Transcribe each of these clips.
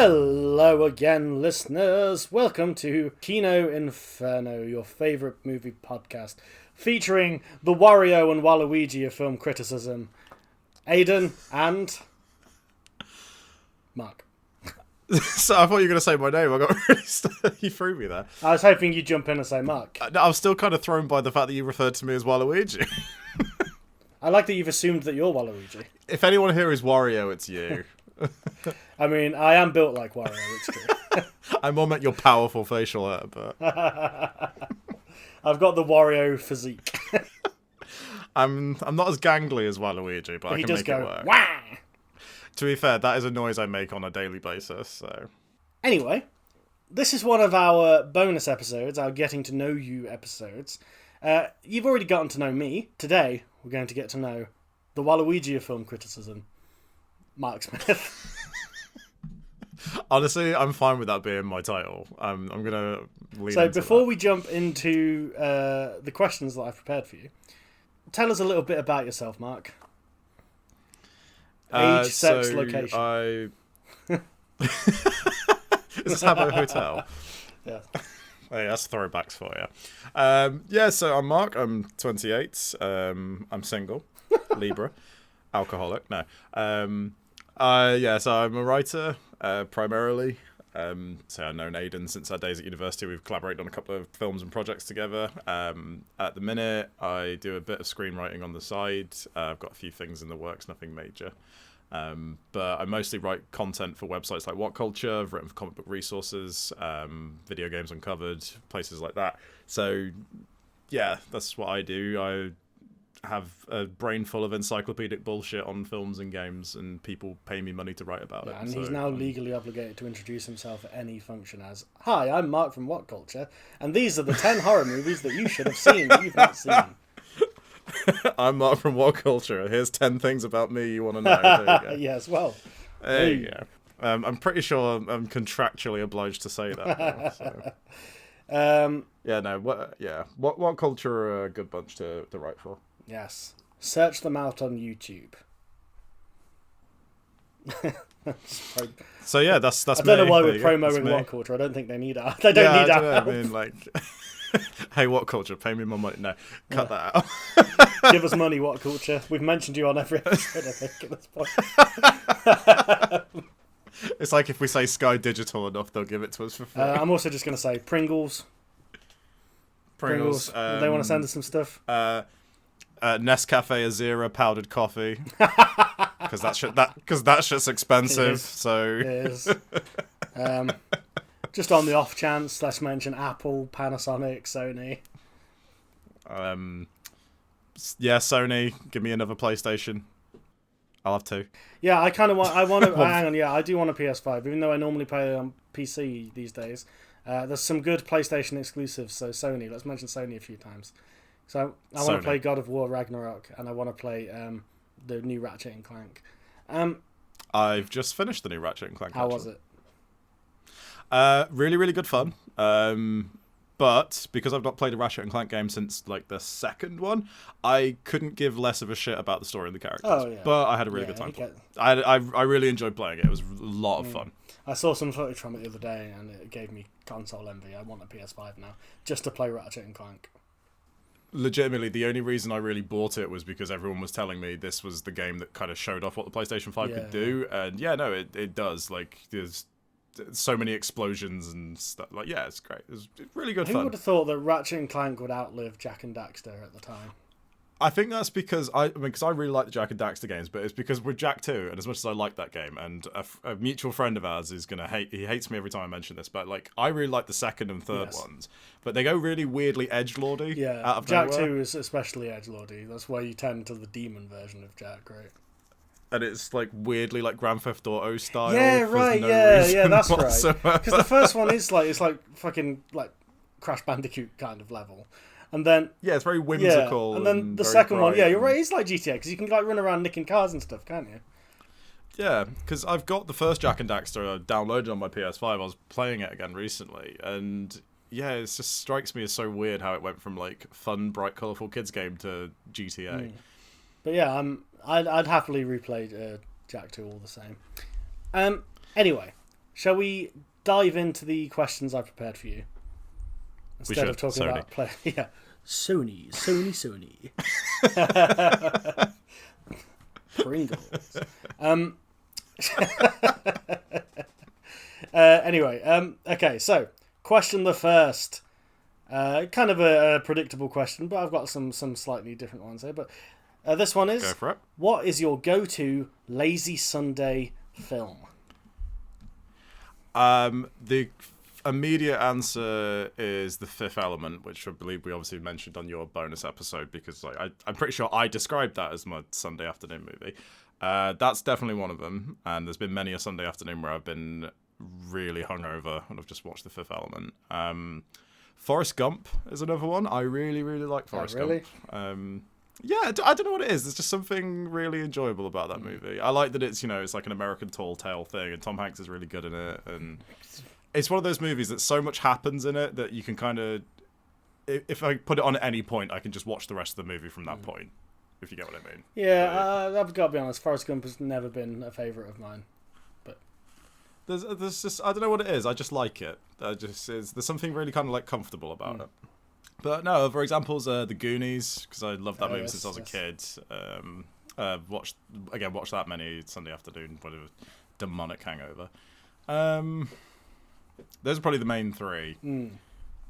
Hello again, listeners. Welcome to Kino, Inferno, your favourite movie podcast, featuring the Wario and Waluigi of film criticism, Aidan and Marc. So I thought you were going to say my name. I got really you threw me there. I was hoping you'd jump in and say Marc. I was still kind of thrown by the fact that you referred to me as Waluigi. I like that you've assumed that you're Waluigi. If anyone here is Wario, it's you. I mean, I am built like Wario, it's true. I more meant your powerful facial hair, but... I've got the Wario physique. I'm not as gangly as Waluigi, but I can make it work. Wah! To be fair, that is a noise I make on a daily basis, so... Anyway, this is one of our bonus episodes, our getting to know you episodes. You've already gotten to know me. Today, we're going to get to know the Waluigi of film criticism, Marc Smith. Honestly, I'm fine with that being my title. I'm going to lean So into before that. we jump into the questions that I've prepared for you, tell us a little bit about yourself, Marc. Age, sex, location. Is this Habbo Hotel? Yeah. Hey, that's throwbacks for you. So I'm Marc. I'm 28. I'm single. Libra. Alcoholic. No. So I'm a writer, primarily. So I've known Aidan since our days at university. We've collaborated on a couple of films and projects together. At the minute, I do a bit of screenwriting on the side. I've got a few things in the works, nothing major. But I mostly write content for websites like What Culture. I've written for Comic Book Resources, Video Games Uncovered, places like that. So, yeah, that's what I do. I have a brain full of encyclopedic bullshit on films and games, and people pay me money to write about it. And so, he's now legally obligated to introduce himself at any function as, "Hi, I'm Marc from What Culture, and these are the 10 horror movies that you should have seen that you've not seen." I'm Marc from What Culture. Here's 10 things about me you want to know. There you go. Yes, well. There you go. I'm pretty sure I'm contractually obliged to say that now, so. What Culture are a good bunch to write for. Yes. Search them out on YouTube. So yeah, that's I don't know why we're There you go. promoting That's What me. Culture. I don't think they need our. They don't need I our don't know, help. I mean, like, hey, What Culture, pay me my money. No, cut that out. Give us money, What Culture. We've mentioned you on every episode, I think, at this point. It's like if we say Sky Digital enough, they'll give it to us for free. I'm also just going to say Pringles. Pringles. They want to send us some stuff. Nescafe Azera powdered coffee, because that shit's expensive. So It is. Just on the off chance, let's mention Apple, Panasonic, Sony. Sony, give me another PlayStation. I'll have two. Yeah, I kind of want. I want to. Hang on, yeah, I do want a PS5, even though I normally play on PC these days. There's some good PlayStation exclusives. So Sony, let's mention Sony a few times. So I want to play God of War Ragnarok, and I want to play the new Ratchet and Clank. I've just finished the new Ratchet and Clank. How was it? Really, really good fun. But because I've not played a Ratchet and Clank game since like the second one, I couldn't give less of a shit about the story and the characters. Oh, yeah. But I had a really good time. I really enjoyed playing it. It was a lot of fun. I saw some footage from it the other day, and it gave me console envy. I want a PS5 now just to play Ratchet and Clank. Legitimately, the only reason I really bought it was because everyone was telling me this was the game that kind of showed off what the PlayStation 5 could do. And it does. Like, there's so many explosions and stuff. Like, yeah, it's great. It's really good fun. Who would have thought that Ratchet and Clank would outlive Jak and Daxter at the time? I think that's because I really like the Jak and Daxter games, but it's because with Jak 2, and as much as I like that game, and a mutual friend of ours is gonna he hates me every time I mention this, but like I really like the second and third ones, but they go really weirdly edgelordy. Yeah, out of Jak nowhere. 2 is especially edgelordy. That's why you tend to the demon version of Jak, right? And it's like weirdly like Grand Theft Auto style. Yeah, right. No Yeah, that's whatsoever. right. Because the first one is like fucking like Crash Bandicoot kind of level. And then it's very whimsical. Yeah, and then the very second one, bright you're right. It's like GTA because you can like run around nicking cars and stuff, can't you? Yeah, because I've got the first Jak and Daxter downloaded on my PS5. I was playing it again recently, and yeah, it just strikes me as so weird how it went from like fun, bright, colourful kids game to GTA. But yeah, I'd happily replay Jak 2 all the same. Anyway, shall we dive into the questions I prepared for you? Instead of talking Sony. about play. Yeah. Sony. Pringles. Anyway, okay, so question the first. Kind of a predictable question, but I've got some slightly different ones here. But this one is: Go for it. What is your go-to lazy Sunday film? The immediate answer is The Fifth Element, which I believe we obviously mentioned on your bonus episode, because I'm pretty sure I described that as my Sunday afternoon movie. That's definitely one of them, and there's been many a Sunday afternoon where I've been really hungover and I've just watched The Fifth Element. Forrest Gump is another one. I really, really like Forrest Gump. Yeah, I don't know what it is. There's just something really enjoyable about that movie. I like that it's like an American tall tale thing, and Tom Hanks is really good in it, and it's one of those movies that so much happens in it that you can kind of, if I put it on at any point, I can just watch the rest of the movie from that point, if you get what I mean. Yeah, I've got to be honest, Forrest Gump has never been a favourite of mine. But there's just, I don't know what it is, I just like it. There's something really kind of like comfortable about it. But no, other examples are The Goonies, because I loved that movie since I was a kid. Watched that many Sunday afternoon, whatever, demonic hangover. Those are probably the main three.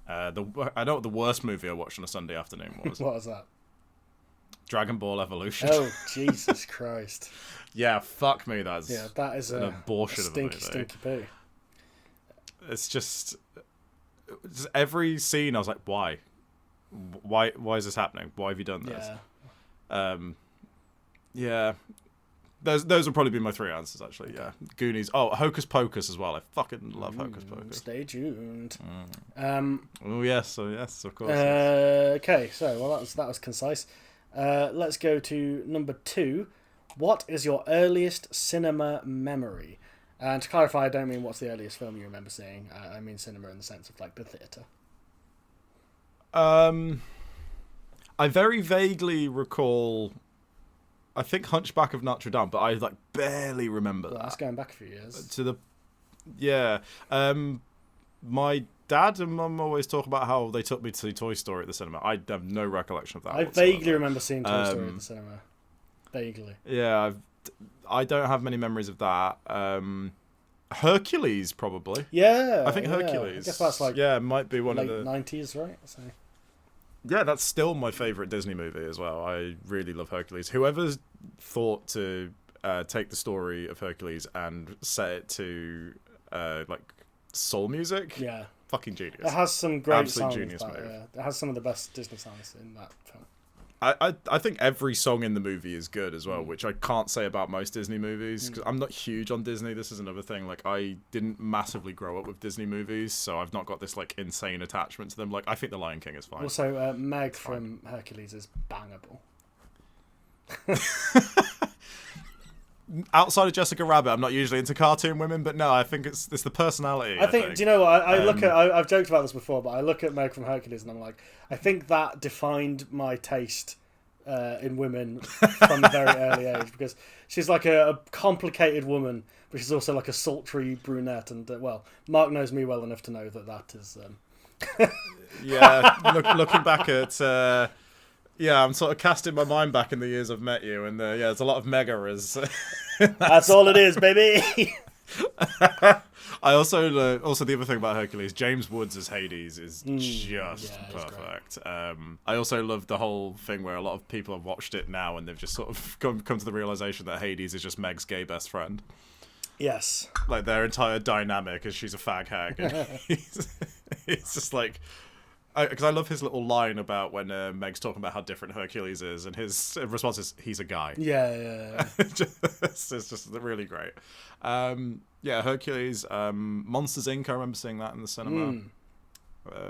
I know what the worst movie I watched on a Sunday afternoon was. What was that? Dragon Ball Evolution. Oh, Jesus Christ. Yeah, fuck me, that is an abortion of a movie. Stinky poo. It's just every scene I was like, why? Why is this happening? Why have you done this? Yeah. Those would probably be my three answers, actually. Okay. Yeah, Goonies. Oh, Hocus Pocus as well. I fucking love Hocus Pocus. Stay tuned. Oh yes, of course. Okay, so that was concise. Let's go to number 2. What is your earliest cinema memory? And to clarify, I don't mean what's the earliest film you remember seeing. I mean cinema in the sense of like the theatre. I very vaguely recall, I think, Hunchback of Notre Dame, but I barely remember that. That's going back a few years. My dad and mum always talk about how they took me to see Toy Story at the cinema. I have no recollection of that. I vaguely remember seeing Toy Story at the cinema. Vaguely. Yeah, I don't have many memories of that. Hercules, probably. Yeah, I think Hercules. I guess that's might be one late of the 90s, right? So. Yeah, that's still my favourite Disney movie as well. I really love Hercules. Whoever's thought to take the story of Hercules and set it to soul music, fucking genius. It has some great absolute songs. Genius move. It has some of the best Disney songs in that film. I think every song in the movie is good as well, which I can't say about most Disney movies, because I'm not huge on Disney. This is another thing. I didn't massively grow up with Disney movies, so I've not got this insane attachment to them. I think The Lion King is fine. Also, Meg from Hercules is bangable. Outside of Jessica Rabbit, I'm not usually into cartoon women, but no, I think it's the personality. I think. Do you know what? I look at. I've joked about this before, but I look at Meg from Hercules and I'm like, I think that defined my taste in women from a very early age, because she's like a complicated woman, but she's also like a sultry brunette. And Mark knows me well enough to know that is. Looking back at. I'm sort of casting my mind back in the years I've met you, and there's a lot of mega as. That's all it is, baby. I also the other thing about Hercules, James Woods as Hades is just perfect. I also love the whole thing where a lot of people have watched it now and they've just sort of come to the realization that Hades is just Meg's gay best friend. Yes. Their entire dynamic is she's a fag hag. And it's just because I love his little line about when Meg's talking about how different Hercules is, and his response is, he's a guy. Yeah. It's just really great. Hercules, Monsters, Inc., I remember seeing that in the cinema.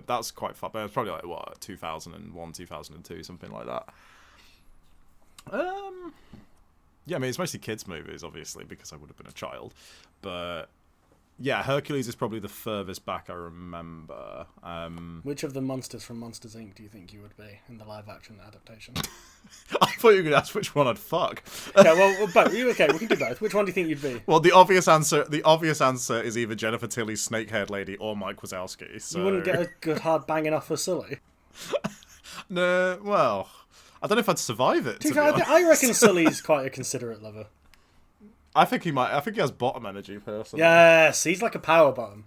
That's quite fun, but it's probably 2001, 2002, something like that. It's mostly kids' movies, obviously, because I would have been a child, but yeah, Hercules is probably the furthest back I remember. Which of the monsters from Monsters, Inc. do you think you would be in the live-action adaptation? I thought you were going to ask which one I'd fuck. Yeah, well, both. Okay, we can do both. Which one do you think you'd be? Well, the obvious answer is either Jennifer Tilly's snake-haired lady or Mike Wazowski. So... You wouldn't get a good hard banging off for Sully. No, well, I don't know if I'd survive it. I reckon Sully's quite a considerate lover. I think he might. I think he has bottom energy, personally. Yes, he's like a power bottom.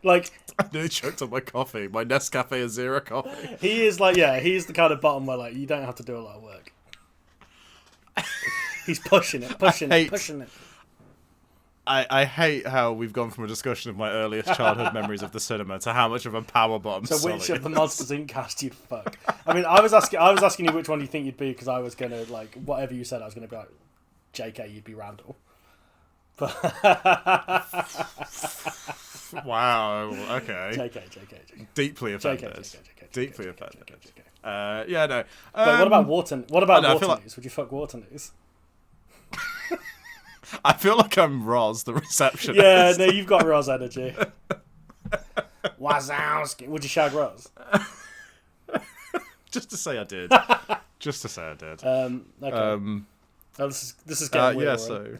Like, I nearly choked on my coffee. My Nescafe is zero coffee. He is like, yeah, he's the kind of bottom where like you don't have to do a lot of work. He's pushing it. I hate how we've gone from a discussion of my earliest childhood memories of the cinema to how much of a power bottom. So which of the Monsters Inc. cast you'd fuck? I mean, I was asking you which one you think you'd be because I was gonna like whatever you said. I was gonna be like, JK, you'd be Randall. But wow. Okay. JK. Deeply offended. Deeply offended. Yeah, no. But what about Waternoose? What about Waternoose? Like... Would you fuck Waternoose? I feel like I'm Roz, the receptionist. Yeah, no, you've got Roz energy. Wazowski. Would you shag Roz? Just to say I did. Okay. Oh, this is getting weird. Yeah, so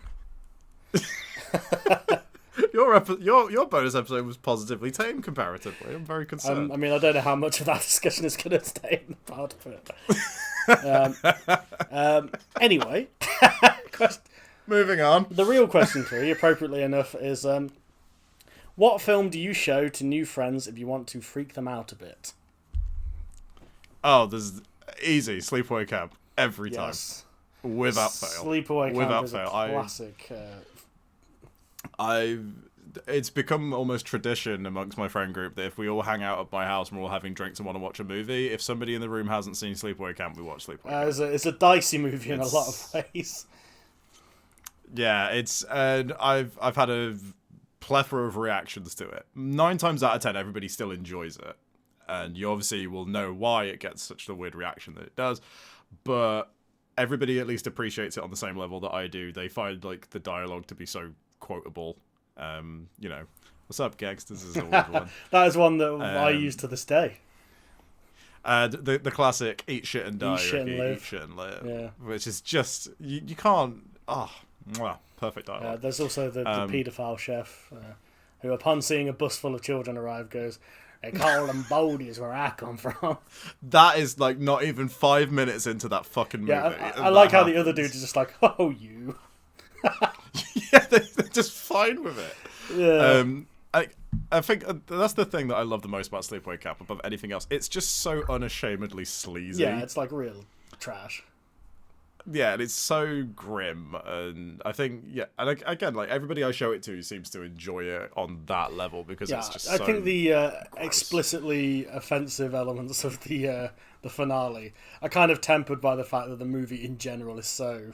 your bonus episode was positively tame comparatively. I'm very concerned. I mean, I don't know how much of that discussion is going to stay in the pod, but anyway, moving on. The real question for you, appropriately enough, is what film do you show to new friends if you want to freak them out a bit? Oh, there's easy Sleepaway Camp every time, without fail. Sleepaway Camp is a classic. It's become almost tradition amongst my friend group that if we all hang out at my house and we're all having drinks and want to watch a movie, if somebody in the room hasn't seen Sleepaway Camp, we watch Sleepaway Camp. It's a dicey movie in a lot of ways. Yeah, and I've had a plethora of reactions to it. 9 times out of 10, everybody still enjoys it, and you obviously will know why it gets such a weird reaction that it does. But everybody at least appreciates it on the same level that I do. They find like the dialogue to be so quotable. You know, what's up, gangsters? Is a weird one. That is one that I use to this day. The classic "eat shit and die," eat shit and live, yeah. Which is just you can't. Perfect dialogue. There's also the paedophile chef, who, upon seeing a bus full of children arrive, goes, "They call them Bodies where I come from." That is like not even 5 minutes into that fucking movie. Yeah, I like how the other dude is just like, "Oh, you." Yeah, they're just fine with it. Yeah. I think that's the thing that I love the most about Sleepaway Camp above anything else. It's just so unashamedly sleazy. Yeah, it's like real trash. Yeah, and it's so grim, and I think and again, like everybody I show it to seems to enjoy it on that level because it's just. I think the explicitly offensive elements of the finale are kind of tempered by the fact that the movie in general is so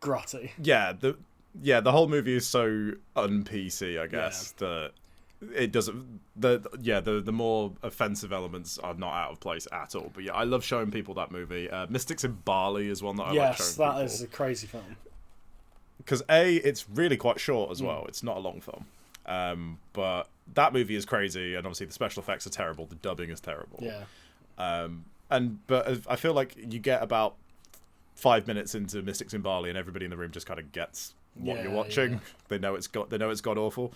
grotty. The whole movie is so un-PC, I guess, that it doesn't. The more offensive elements are not out of place at all. But yeah, I love showing people that movie. Mystics in Bali is one that I like showing people. Yes, that is a crazy film. Because it's really quite short as well. It's not a long film. But that movie is crazy, and obviously the special effects are terrible. The dubbing is terrible. Yeah. But I feel like you get about 5 minutes into Mystics in Bali, and everybody in the room just kind of gets what you're watching. Yeah. They know it's god awful.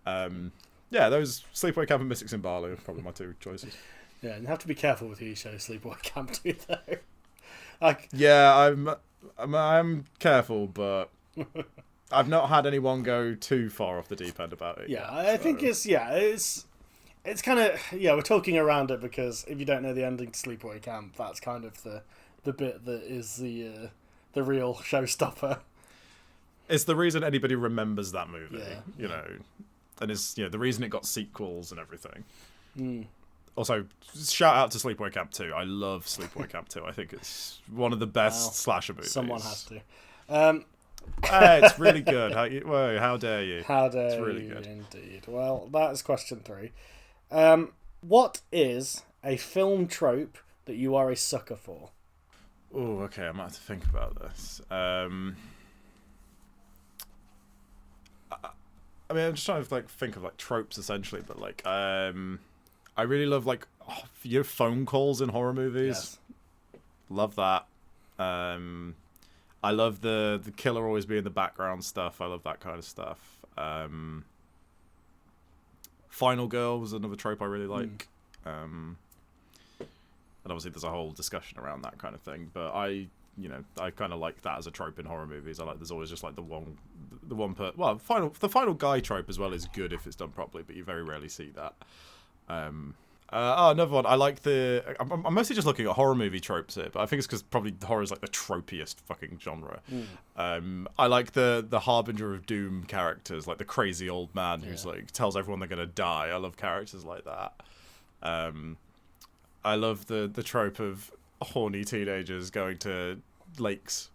Those Sleepaway Camp and Mystics in Bali are probably my 2 choices. Yeah, and you have to be careful with who you show Sleepaway Camp to, though. I'm careful, but I've not had anyone go too far off the deep end about it. Yeah, I think it's kind of we're talking around it because if you don't know the ending to Sleepaway Camp, that's kind of the bit that is the real showstopper. It's the reason anybody remembers that movie, you know, and it's the reason it got sequels and everything. Also, shout out to Sleepaway Camp 2. I love Sleepaway Camp 2. I think it's one of the best slasher movies. Someone has to. It's really good. How dare you? How dare it's really you, good. Indeed. Well, that is question 3. What is a film trope that you are a sucker for? Oh, okay. I might have to think about this. I mean, I'm just trying to like think of like tropes essentially, but like I really love like phone calls in horror movies. Yes. Love that. I love the killer always being the background stuff. I love that kind of stuff. Final Girl was another trope I really like. And obviously there's a whole discussion around that kind of thing, but I kind of like that as a trope in horror movies. I like there's always just like the final guy trope as well is good if it's done properly, but you very rarely see that. Another one. I like I'm mostly just looking at horror movie tropes here, but I think it's because probably horror is like the tropiest fucking genre. I like the harbinger of doom characters, like the crazy old man who's like tells everyone they're gonna die. I love characters like that. I love the trope of horny teenagers going to lakes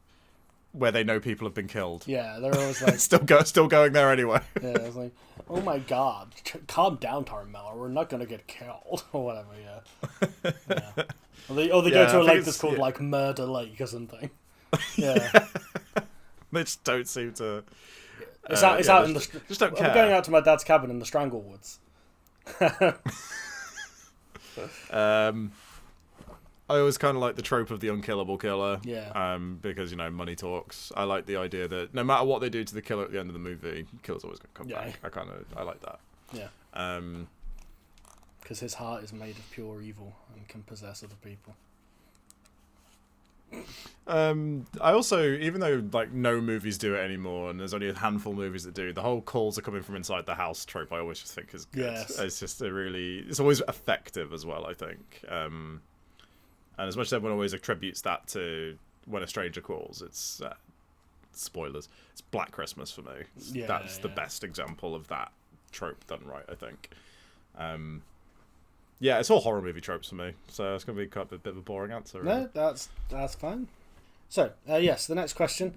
where they know people have been killed. Yeah, they're always like still going there anyway. Yeah, it's like, oh my god, calm down, Tarmella, we're not gonna get killed or whatever. Yeah. Or they go to a lake that's called like Murder Lake or something. Yeah. They just don't seem to. It's out in the. Just don't care. I'm going out to my dad's cabin in the Stranglewoods. I always kind of like the trope of the unkillable killer. Yeah. Because money talks. I like the idea that no matter what they do to the killer at the end of the movie, the killer's always going to come back. I like that. Yeah. Because his heart is made of pure evil and can possess other people. I also, even though like no movies do it anymore, and there's only a handful of movies that do, the whole calls are coming from inside the house trope I always just think is good. Yes. It's just it's always effective as well, I think. And as much as everyone always attributes that to When a Stranger Calls, it's spoilers. It's Black Christmas for me. That's the best example of that trope done right, I think. It's all horror movie tropes for me, so it's going to be quite a bit of a boring answer. Really. No, that's fine. So, the next question.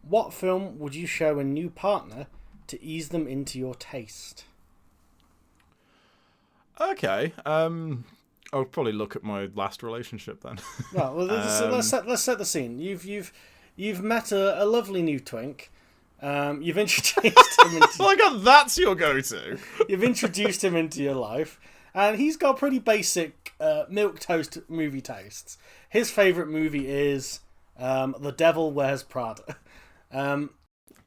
What film would you show a new partner to ease them into your taste? Okay. I'll probably look at my last relationship then. Well, let's set the scene. You've met a lovely new twink. You've introduced him into. Oh my god, that's your go-to. You've introduced him into your life, and he's got pretty basic milquetoast movie tastes. His favourite movie is The Devil Wears Prada.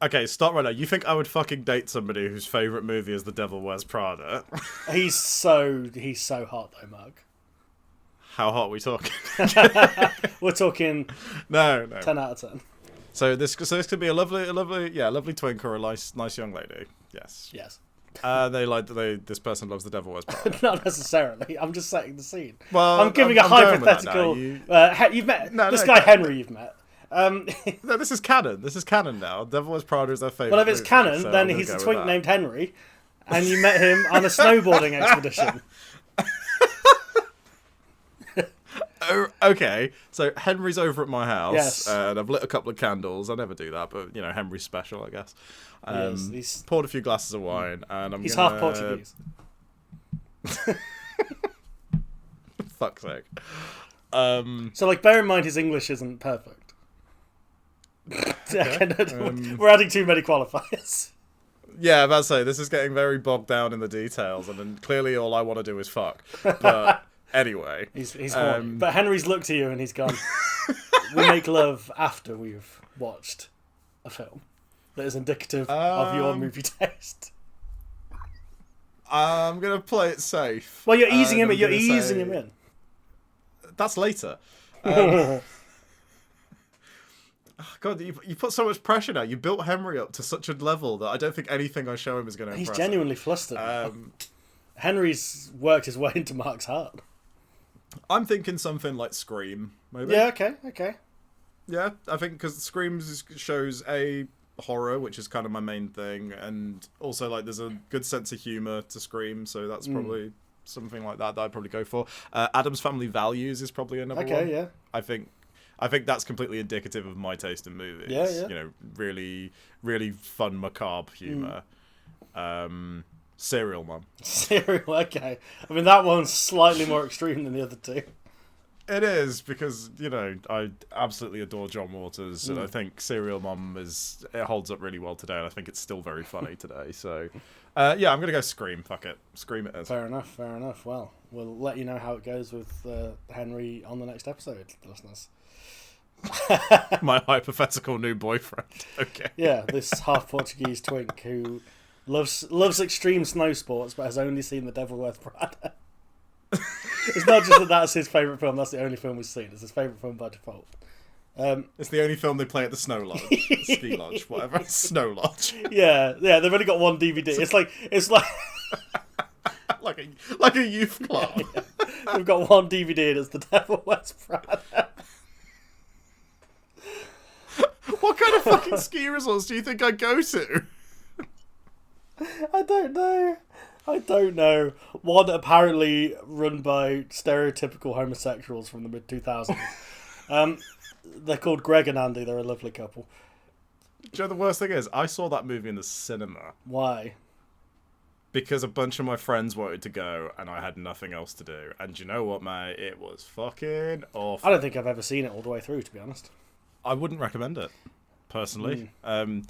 Okay, stop right now. You think I would fucking date somebody whose favourite movie is The Devil Wears Prada? He's so hot though, Marc. How hot are we talking? We're talking no 10 out of 10. So this could be a lovely twink or a nice young lady. Yes. This person loves The Devil Wears Prada. Not necessarily. I'm just setting the scene. Well, I'm giving a hypothetical. You've met this guy Henry. You've met. No, this is canon. This is canon now. Devil Wears Prada is their favourite. Well, if it's movie, canon, so then he's a twink named Henry, and you met him on a snowboarding expedition. Oh, okay, so Henry's over at my house, yes. And I've lit a couple of candles. I never do that, but Henry's special, I guess. He's poured a few glasses of wine, and he's half Portuguese. Fuck's sake. So, bear in mind his English isn't perfect. Okay. We're adding too many qualifiers. Yeah, I'm about to say, this is getting very bogged down in the details, and then clearly all I want to do is fuck. But anyway. He's horny. But Henry's looked at you and he's gone, we make love after we've watched a film that is indicative of your movie taste. I'm going to play it safe. Well, you're easing him in. You're easing him in. That's later. God, you put so much pressure now. You built Henry up to such a level that I don't think anything I show him is going to impress him. He's genuinely flustered. Henry's worked his way into Mark's heart. I'm thinking something like Scream, maybe. Yeah, okay. Yeah, I think because Scream shows a horror, which is kind of my main thing, and also there's a good sense of humour to Scream, so that's probably something like that I'd probably go for. Addams Family Values is probably another one. Okay, yeah. I think that's completely indicative of my taste in movies. Yeah. Really, really fun, macabre humour. Serial Mum. Serial, okay. I mean, that one's slightly more extreme than the other two. It is, because, I absolutely adore John Waters, and I think Serial Mom it holds up really well today, and I think it's still very funny today. So, I'm going to go Scream. Fuck it. Scream it is. Fair enough. Well, we'll let you know how it goes with Henry on the next episode, listeners. My hypothetical new boyfriend. Okay. Yeah, this half Portuguese twink who loves extreme snow sports but has only seen The Devil Wears Prada. It's not just that that's his favourite film, that's the only film we've seen. It's his favourite film by default. It's the only film they play at the snow lodge. Ski lodge, whatever. Snow lodge. Yeah, they've only got one DVD. It's like like a youth club. Yeah. They've got one DVD and it's The Devil Wears Prada. What kind of fucking ski resorts do you think I go to? I don't know. One apparently run by stereotypical homosexuals from the mid-2000s. They're called Greg and Andy. They're a lovely couple. Do you know the worst thing is? I saw that movie in the cinema. Why? Because a bunch of my friends wanted to go and I had nothing else to do. And you know what, mate? It was fucking awful. I don't think I've ever seen it all the way through, to be honest. I wouldn't recommend it, personally. Meryl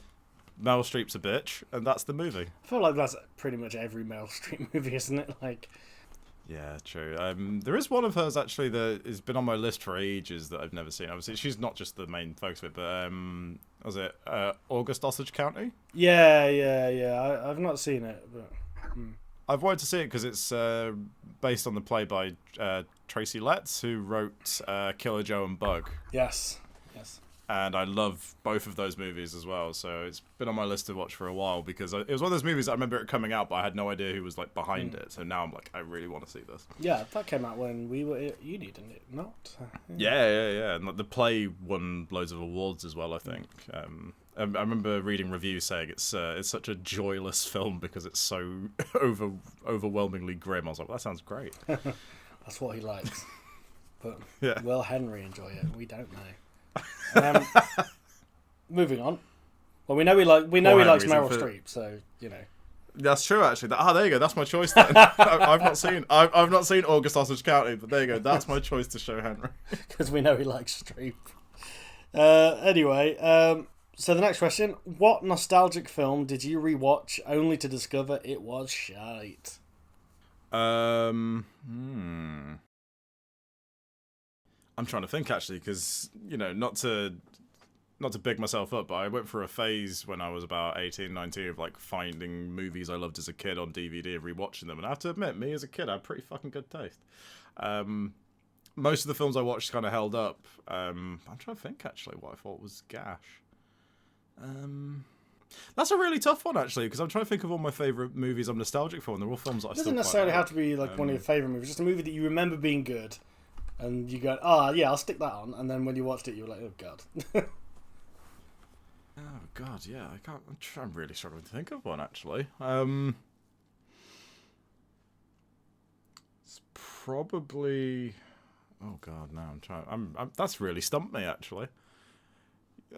Streep's a bitch, and that's the movie. I feel like that's pretty much every Meryl Streep movie, isn't it? Yeah, true. There is one of hers, actually, that has been on my list for ages that I've never seen. Obviously, she's not just the main focus of it, but was it August Osage County? Yeah. I've not seen it, but... I've wanted to see it because it's based on the play by Tracy Letts, who wrote Killer Joe and Bug. Yes. And I love both of those movies as well, so it's been on my list to watch for a while, because it was one of those movies I remember it coming out, but I had no idea who was behind it. So now I'm like, I really want to see this. Yeah, that came out when we were at uni, didn't it? Not? Yeah. And the play won loads of awards as well, I think. I remember reading reviews saying it's such a joyless film because it's so overwhelmingly grim. I was like, well, that sounds great. That's what he likes. But yeah. Will Henry enjoy it? We don't know. Moving on. Well, we know he likes Meryl Streep, so That's true, actually. There you go. That's my choice then. I've not seen August Osage County, but there you go. That's my choice to show Henry. Because we know he likes Streep. Anyway, so the next question: what nostalgic film did you rewatch only to discover it was shite? I'm trying to think, actually, because, not to big myself up, but I went through a phase when I was about 18, 19 of, finding movies I loved as a kid on DVD and rewatching them. And I have to admit, me as a kid, I had pretty fucking good taste. Most of the films I watched kind of held up. I'm trying to think, actually, what I thought was gash. That's a really tough one, actually, because I'm trying to think of all my favourite movies I'm nostalgic for, and they're all films that I still quite like. It doesn't necessarily have to be, one of your favourite movies, just a movie that you remember being good. And you go, yeah, I'll stick that on. And then when you watched it, you were like, oh, God. Oh, God, yeah. I'm really struggling to think of one, actually. It's probably... Oh, God, no, I'm trying... That's really stumped me, actually.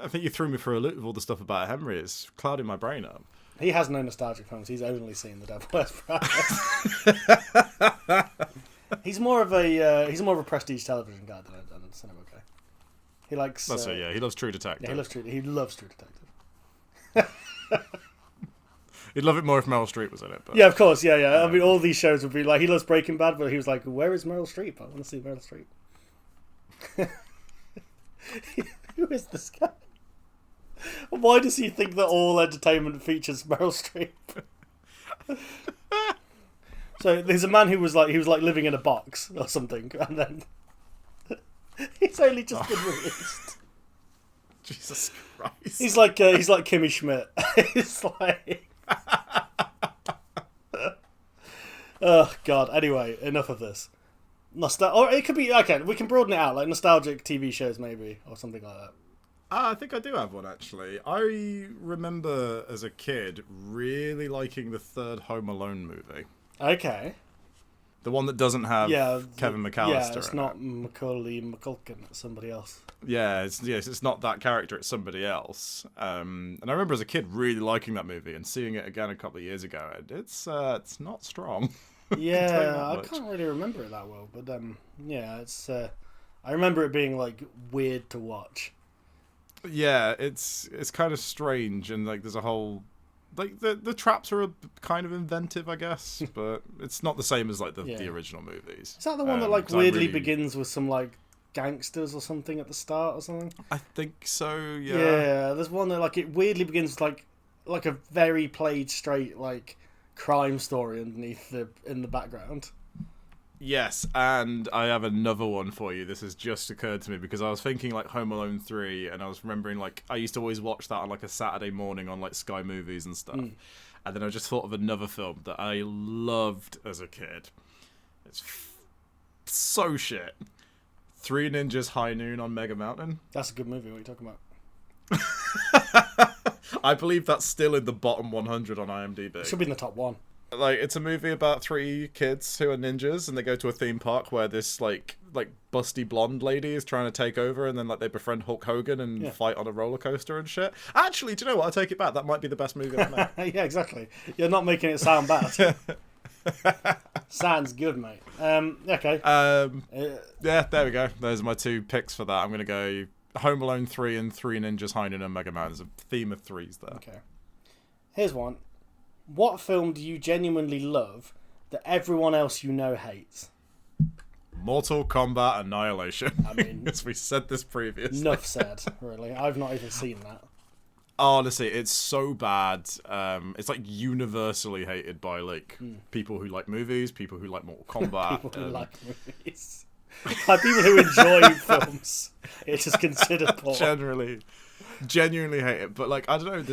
I think you threw me for a loop with all the stuff about Henry. It's clouding my brain up. He has no nostalgic films. He's only seen The Devil Wears Prada. He's more of a prestige television guy than a cinema guy. He likes. That's it. Yeah, he loves True Detective. Yeah, he loves True Detective. He'd love it more if Meryl Streep was in it. But, yeah, of course. Yeah. I mean, all these shows would be like, he loves Breaking Bad, but he was like, where is Meryl Streep? I want to see Meryl Streep. Who is this guy? Why does he think that all entertainment features Meryl Streep? So there's a man who was living in a box or something, and then he's only just been released. Jesus Christ! He's like Kimmy Schmidt. It's like, oh God. Anyway, enough of this. Or it could be okay. We can broaden it out, like nostalgic TV shows, maybe, or something like that. I think I do have one, actually. I remember as a kid really liking the third Home Alone movie. Okay. The one that doesn't have Kevin McAllister. Yeah, it's not Macaulay Culkin. It's somebody else. Yeah, it's not that character. It's somebody else. And I remember as a kid really liking that movie and seeing it again a couple of years ago. And it's not strong. Yeah, I can't really remember it that well, but yeah, it's. I remember it being like weird to watch. Yeah, it's kind of strange, and like there's a whole like the traps are kind of inventive, I guess, but it's not the same as like the original movies. Is that the one that like weirdly begins with some like gangsters or something at the start or something? I think so. Yeah. Yeah, there's one that like it weirdly begins with, like a very played straight like crime story underneath in the background. Yes, and I have another one for you. This has just occurred to me because I was thinking like Home Alone 3, and I was remembering like I used to always watch that on like a Saturday morning on like Sky Movies and stuff. And then I just thought of another film that I loved as a kid. It's so shit. Three Ninjas High Noon on Mega Mountain. That's a good movie. What are you talking about? I believe that's still in the bottom 100 on IMDb. It should be in the top 1. Like, it's a movie about 3 kids who are ninjas, and they go to a theme park where this like busty blonde lady is trying to take over, and then like they befriend Hulk Hogan and fight on a roller coaster and shit. Actually, do you know what? I take it back. That might be the best movie I've made. Yeah, exactly. You're not making it sound bad. Sounds good, mate. Okay. Yeah, there we go. Those are my 2 picks for that. I'm gonna go Home Alone 3 and 3 Ninjas High Noon and Mega Man. There's a theme of 3s there. Okay. Here's one. What film do you genuinely love that everyone else you know hates? Mortal Kombat Annihilation. I mean, as we said this previously. Enough said, really. I've not even seen that. Honestly, it's so bad. It's like universally hated by like people who like movies, people who like Mortal Kombat. People who like movies. Like people who enjoy films. It is considered poor. Genuinely hate it. But like, I don't know,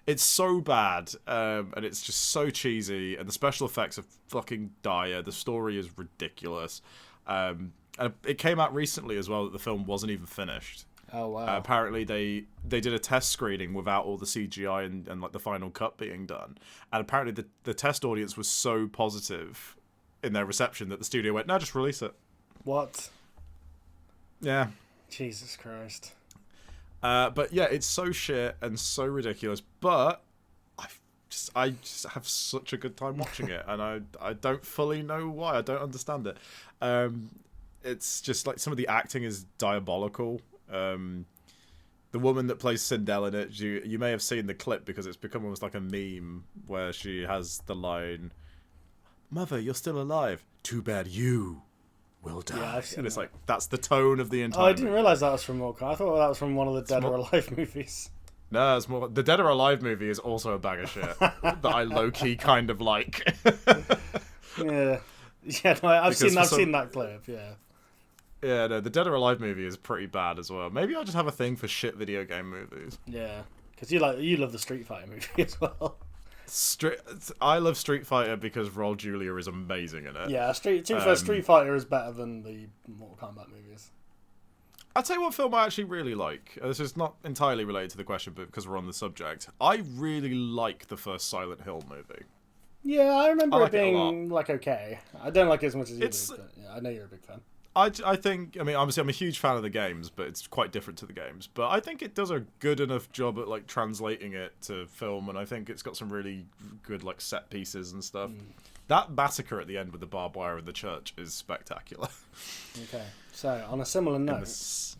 it's so bad, and it's just so cheesy, and the special effects are fucking dire. The story is ridiculous. And it came out recently as well that the film wasn't even finished. Oh wow! Apparently they did a test screening without all the CGI and like the final cut being done, and apparently the test audience was so positive in their reception that the studio went, "No, just release it." What? Yeah. Jesus Christ. But yeah, it's so shit and so ridiculous. But I just have such a good time watching it, and I don't fully know why. I don't understand it. It's just like some of the acting is diabolical. The woman that plays Sindel in it, you may have seen the clip because it's become almost like a meme where she has the line, "Mother, you're still alive. Too bad you will die." Yeah, and it's like, that's the tone of the entire I didn't realise that was from Mortal Kombat. I thought that was from one of the Dead or Alive movies. No, it's more. The Dead or Alive movie is also a bag of shit that I low-key kind of like. Yeah. Yeah, no, I've seen that clip, yeah. Yeah, no, the Dead or Alive movie is pretty bad as well. Maybe I just have a thing for shit video game movies. Yeah, because you love the Street Fighter movie as well. I love Street Fighter because Raul Julia is amazing in it. Yeah, Street Fighter is better than the Mortal Kombat movies. I'll tell you what film I actually really like. This is not entirely related to the question, but because we're on the subject. I really like the first Silent Hill movie. Yeah, I remember it being like okay. I don't like it as much as you do, but yeah, I know you're a big fan. I think, I mean, obviously I'm a huge fan of the games, but it's quite different to the games. But I think it does a good enough job at like translating it to film, and I think it's got some really good like set pieces and stuff. That massacre at the end with the barbed wire in the church is spectacular. Okay, so on a similar note,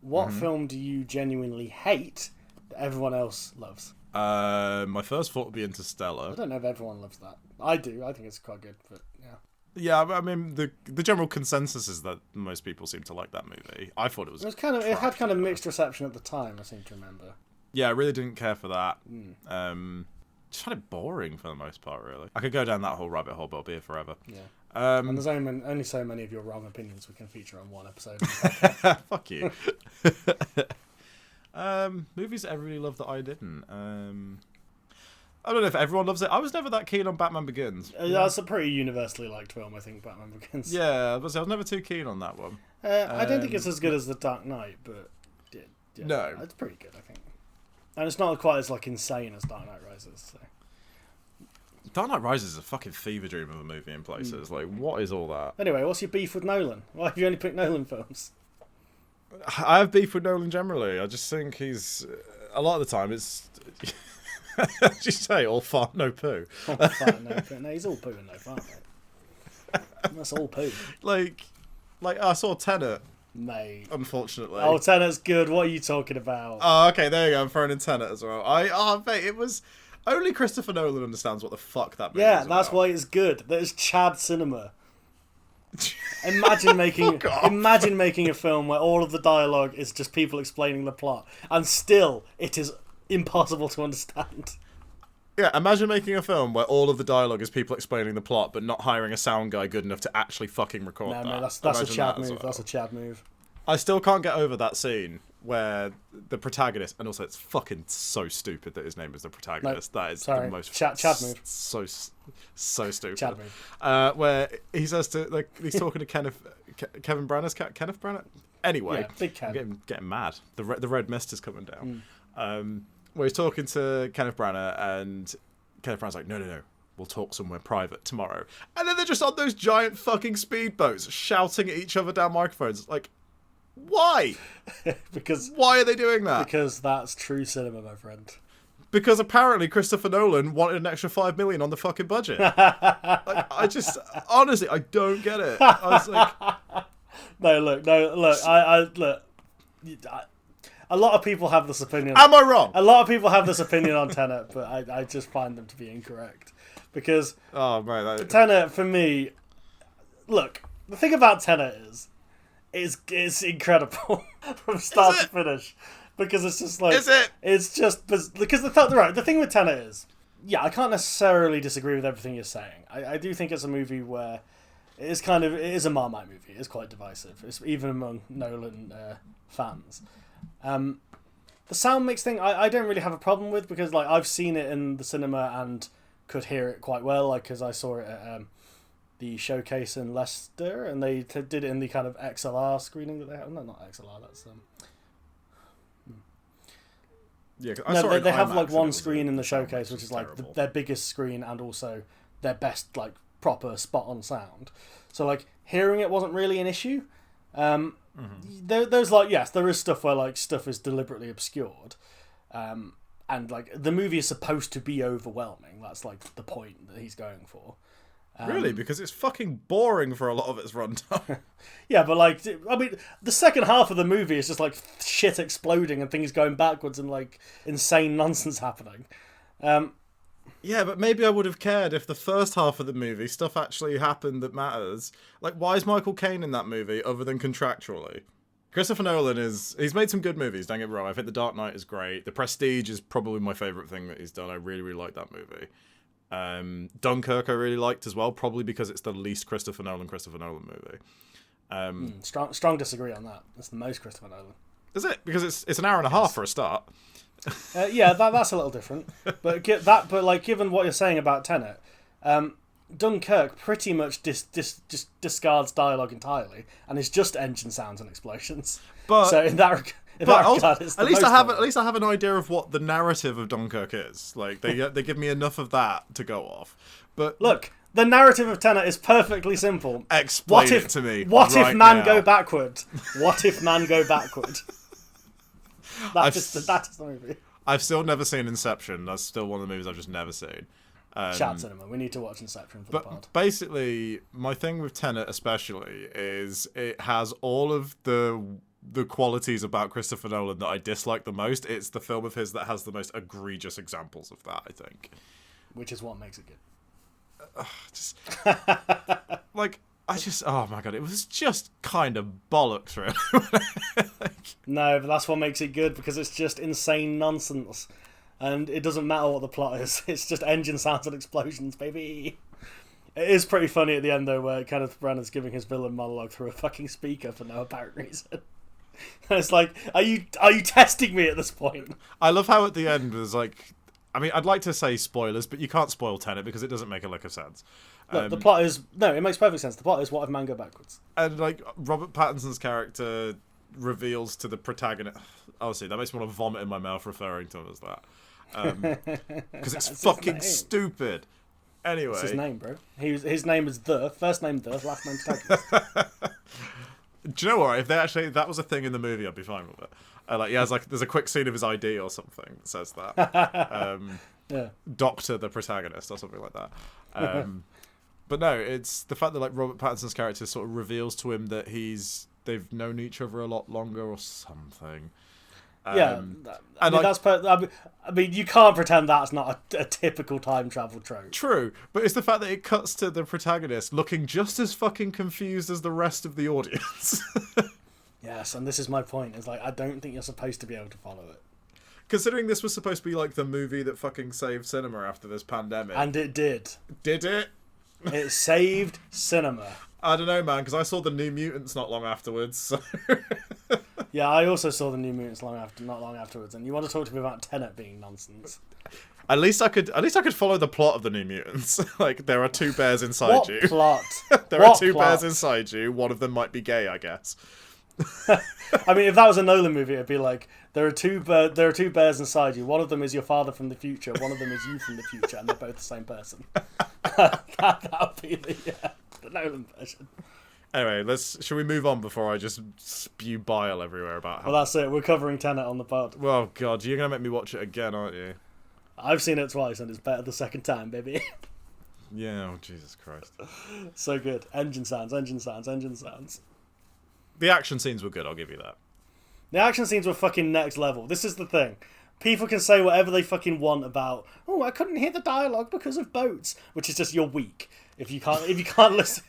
what film do you genuinely hate that everyone else loves? My first thought would be Interstellar. I don't know if everyone loves that. I do. I think it's quite good, but yeah. Yeah, I mean the general consensus is that most people seem to like that movie. I thought it was. It had kind of mixed reception at the time. I seem to remember. Yeah, I really didn't care for that. Just found it boring for the most part. Really, I could go down that whole rabbit hole, but I'll be here forever. Yeah. And there's only so many of your wrong opinions we can feature on one episode. Fuck you. Movies that everybody loved that I didn't. I don't know if everyone loves it. I was never that keen on Batman Begins. That's a pretty universally liked film, I think, Batman Begins. Yeah, I was never too keen on that one. I don't think it's as good as The Dark Knight, but yeah, no, it's pretty good, I think. And it's not quite as like insane as Dark Knight Rises. So. Dark Knight Rises is a fucking fever dream of a movie in places. Like, what is all that? Anyway, what's your beef with Nolan? Why have you only picked Nolan films? I have beef with Nolan generally. I just think he's... A lot of the time, it's... Did you say all fart, no poo? All fart, no poo. No, he's all poo and no fart, mate. That's all poo. Like, Like, I saw Tenet, mate. unfortunately. Oh, Tenet's good. What are you talking about? Oh, okay, there you go. I'm throwing in Tenet as well. Mate, it was... Only Christopher Nolan understands what the fuck that movie is Yeah, that's about. why it's good. That is Chad cinema. Imagine making a film where all of the dialogue is just people explaining the plot, and still it is impossible to understand. Yeah, imagine making a film where all of the dialogue is people explaining the plot, but not hiring a sound guy good enough to actually fucking record that. No, that's a Chad move. That's a Chad move. I still can't get over that scene where the protagonist, and also it's fucking so stupid that his name is the protagonist. That is the most Chad move. So stupid. Chad move. Where he says to, like, he's talking to Kevin Branagh's Kenneth Branagh. Anyway, yeah, big Ken. I'm getting mad. The red mist is coming down. Where he's talking to Kenneth Branagh, and Kenneth Branagh's like, no, we'll talk somewhere private tomorrow. And then they're just on those giant fucking speedboats shouting at each other down microphones. Like, why? Why are they doing that? Because that's true cinema, my friend. Because apparently Christopher Nolan wanted an extra $5 million on the fucking budget. Like, honestly, I don't get it. I was like, look. A lot of people have this opinion. Am I wrong? A lot of people have this opinion on Tenet, but I just find them to be incorrect. Because Tenet, for me, look, the thing about Tenet is, it's incredible from start to finish, because it's just like, it's just because the thing with Tenet is, I can't necessarily disagree with everything you're saying. I do think it's a movie where it is a Marmite movie. It's quite divisive, even among Nolan fans. The sound mix thing I don't really have a problem with, because like I've seen it in the cinema and could hear it quite well, like because I saw it at the showcase in Leicester, and they did it in the kind of XLR screening that they have. No, not XLR. That's yeah. They have like one screen in the showcase, which is like their biggest screen and also their best like proper spot on sound. So like hearing it wasn't really an issue. There's like, yes, there is stuff where like stuff is deliberately obscured, and like the movie is supposed to be overwhelming. That's like the point that he's going for. Really? Because it's fucking boring for a lot of its runtime. Yeah, but like, I mean, the second half of the movie is just like shit exploding and things going backwards and like insane nonsense happening. Yeah, but maybe I would have cared if the first half of the movie stuff actually happened that matters. Like, why is Michael Caine in that movie other than contractually? Christopher Nolan he's made some good movies, don't get me wrong. I think The Dark Knight is great. The Prestige is probably my favourite thing that he's done. I really, really like that movie. Dunkirk I really liked as well, probably because it's the least Christopher Nolan movie. Strong disagree on that. It's the most Christopher Nolan. Is it? Because it's an hour and a half for a start. Yeah, that's a little different. But given what you're saying about Tenet, Dunkirk pretty much just discards dialogue entirely and is just engine sounds and explosions. But so in that regard, at least I have an idea of what the narrative of Dunkirk is. Like they give me enough of that to go off. But look, the narrative of Tenet is perfectly simple. Explain it to me. What if man go backward? What if man go backward? That's the movie. I've still never seen Inception. That's still one of the movies I've just never seen. Chat cinema. We need to watch Inception for the pod. Basically, my thing with Tenet especially is it has all of the qualities about Christopher Nolan that I dislike the most. It's the film of his that has the most egregious examples of that, I think. Which is what makes it good. Oh my god, it was just kind of bollocks, really. No, but that's what makes it good, because it's just insane nonsense. And it doesn't matter what the plot is. It's just engine sounds and explosions, baby. It is pretty funny at the end, though, where Kenneth Branagh's giving his villain monologue through a fucking speaker for no apparent reason. And it's like, are you testing me at this point? I love how at the end was like... I mean, I'd like to say spoilers, but you can't spoil Tenet because it doesn't make a lick of sense. Look, the plot is... No, it makes perfect sense. The plot is, what if man go backwards? And, like, Robert Pattinson's character reveals to the protagonist... Honestly, that makes me want to vomit in my mouth referring to him as that. Because it's fucking stupid. Anyway. It's his name, bro. His name is first name last name protagonist. Do you know what? If that was a thing in the movie, I'd be fine with it. There's a quick scene of his ID or something that says that. Yeah. Doctor the protagonist or something like that. But no, it's the fact that like Robert Pattinson's character sort of reveals to him that they've known each other a lot longer or something. I mean, you can't pretend that's not a typical time travel trope. True, but it's the fact that it cuts to the protagonist looking just as fucking confused as the rest of the audience. Yes, and this is my point. Is like, I don't think you're supposed to be able to follow it. Considering this was supposed to be like the movie that fucking saved cinema after this pandemic. And it did. Did it? It saved cinema. I don't know, man, because I saw the New Mutants not long afterwards. So. Yeah, I also saw the New Mutants not long afterwards. And you want to talk to me about Tenet being nonsense? At least I could follow the plot of the New Mutants. Like, there are two bears inside you. What plot? There are two bears inside you. One of them might be gay, I guess. I mean, if that was a Nolan movie, it'd be like there are two bears inside you. One of them is your father from the future. One of them is you from the future, and they're both the same person. That would be the Nolan version. Anyway, should we move on before I just spew bile everywhere about how... Well, that's it. We're covering Tenet on the pod. Well, God, you're gonna make me watch it again, aren't you? I've seen it twice, and it's better the second time, baby. Yeah, oh, Jesus Christ. So good. Engine sounds. The action scenes were good, I'll give you that. The action scenes were fucking next level. This is the thing. People can say whatever they fucking want about, I couldn't hear the dialogue because of boats, which is just, you're weak. If you can't listen.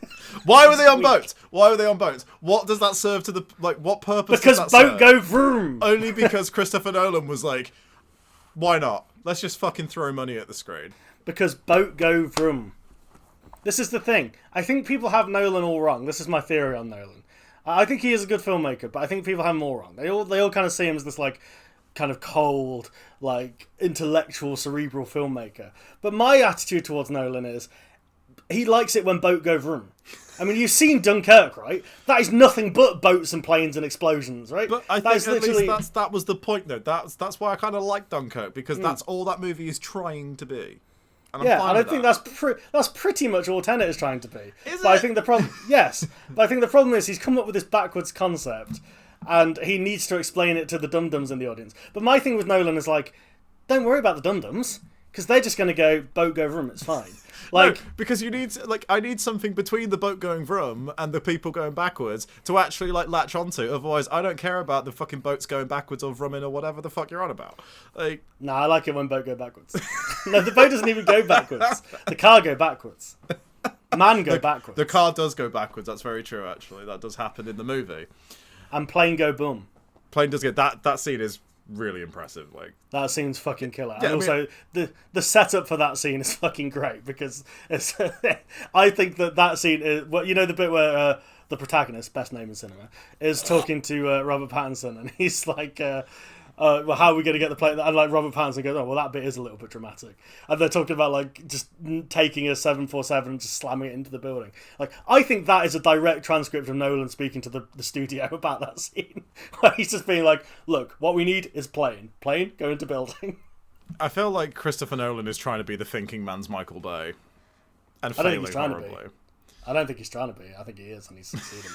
Why were they on boats? What does that serve to the, like, what purpose because does that boat serve? go vroom. Only because Christopher Nolan was like, why not? Let's just fucking throw money at the screen. Because boat go vroom. This is the thing. I think people have Nolan all wrong. This is my theory on Nolan. I think he is a good filmmaker, but I think people have him all wrong. They all kind of see him as this, like, kind of cold, like, intellectual, cerebral filmmaker. But my attitude towards Nolan is, he likes it when boat go vroom. I mean, you've seen Dunkirk, right? That is nothing but boats and planes and explosions, right? But I think at least that was the point, though. That's why I kind of like Dunkirk, because that's all that movie is trying to be. And I think that's pretty much all Tenet is trying to be. Is it? I think the problem, yes, but I think the problem is he's come up with this backwards concept, and he needs to explain it to the dum-dums in the audience. But my thing with Nolan is like, don't worry about the dum-dums, because they're just going to go boat go vroom. It's fine. Like, no, because you need, like, I need something between the boat going vroom and the people going backwards to actually, like, latch onto. Otherwise, I don't care about the fucking boats going backwards or vrooming or whatever the fuck you're on about. Like, nah, I like it when boat go backwards. No, the boat doesn't even go backwards. The car go backwards. Man go backwards. The car does go backwards. That's very true, actually. That does happen in the movie. And plane go boom. Plane does get that scene is really impressive. Like, that scene's fucking killer. Yeah, and also the setup for that scene is fucking great, because it's I think that scene is, well, you know, the bit where the protagonist, best name in cinema, is talking to Robert Pattinson, and he's like, well, how are we going to get the plane? And like Robert Pattinson goes, oh, well, that bit is a little bit dramatic. And they're talking about like just taking a 747 and just slamming it into the building. Like, I think that is a direct transcript of Nolan speaking to the studio about that scene, where he's just being like, look, what we need is plane, go into building. I feel like Christopher Nolan is trying to be the thinking man's Michael Bay, and failing horribly. I don't think he's trying to be. I think he is, and he's succeeding.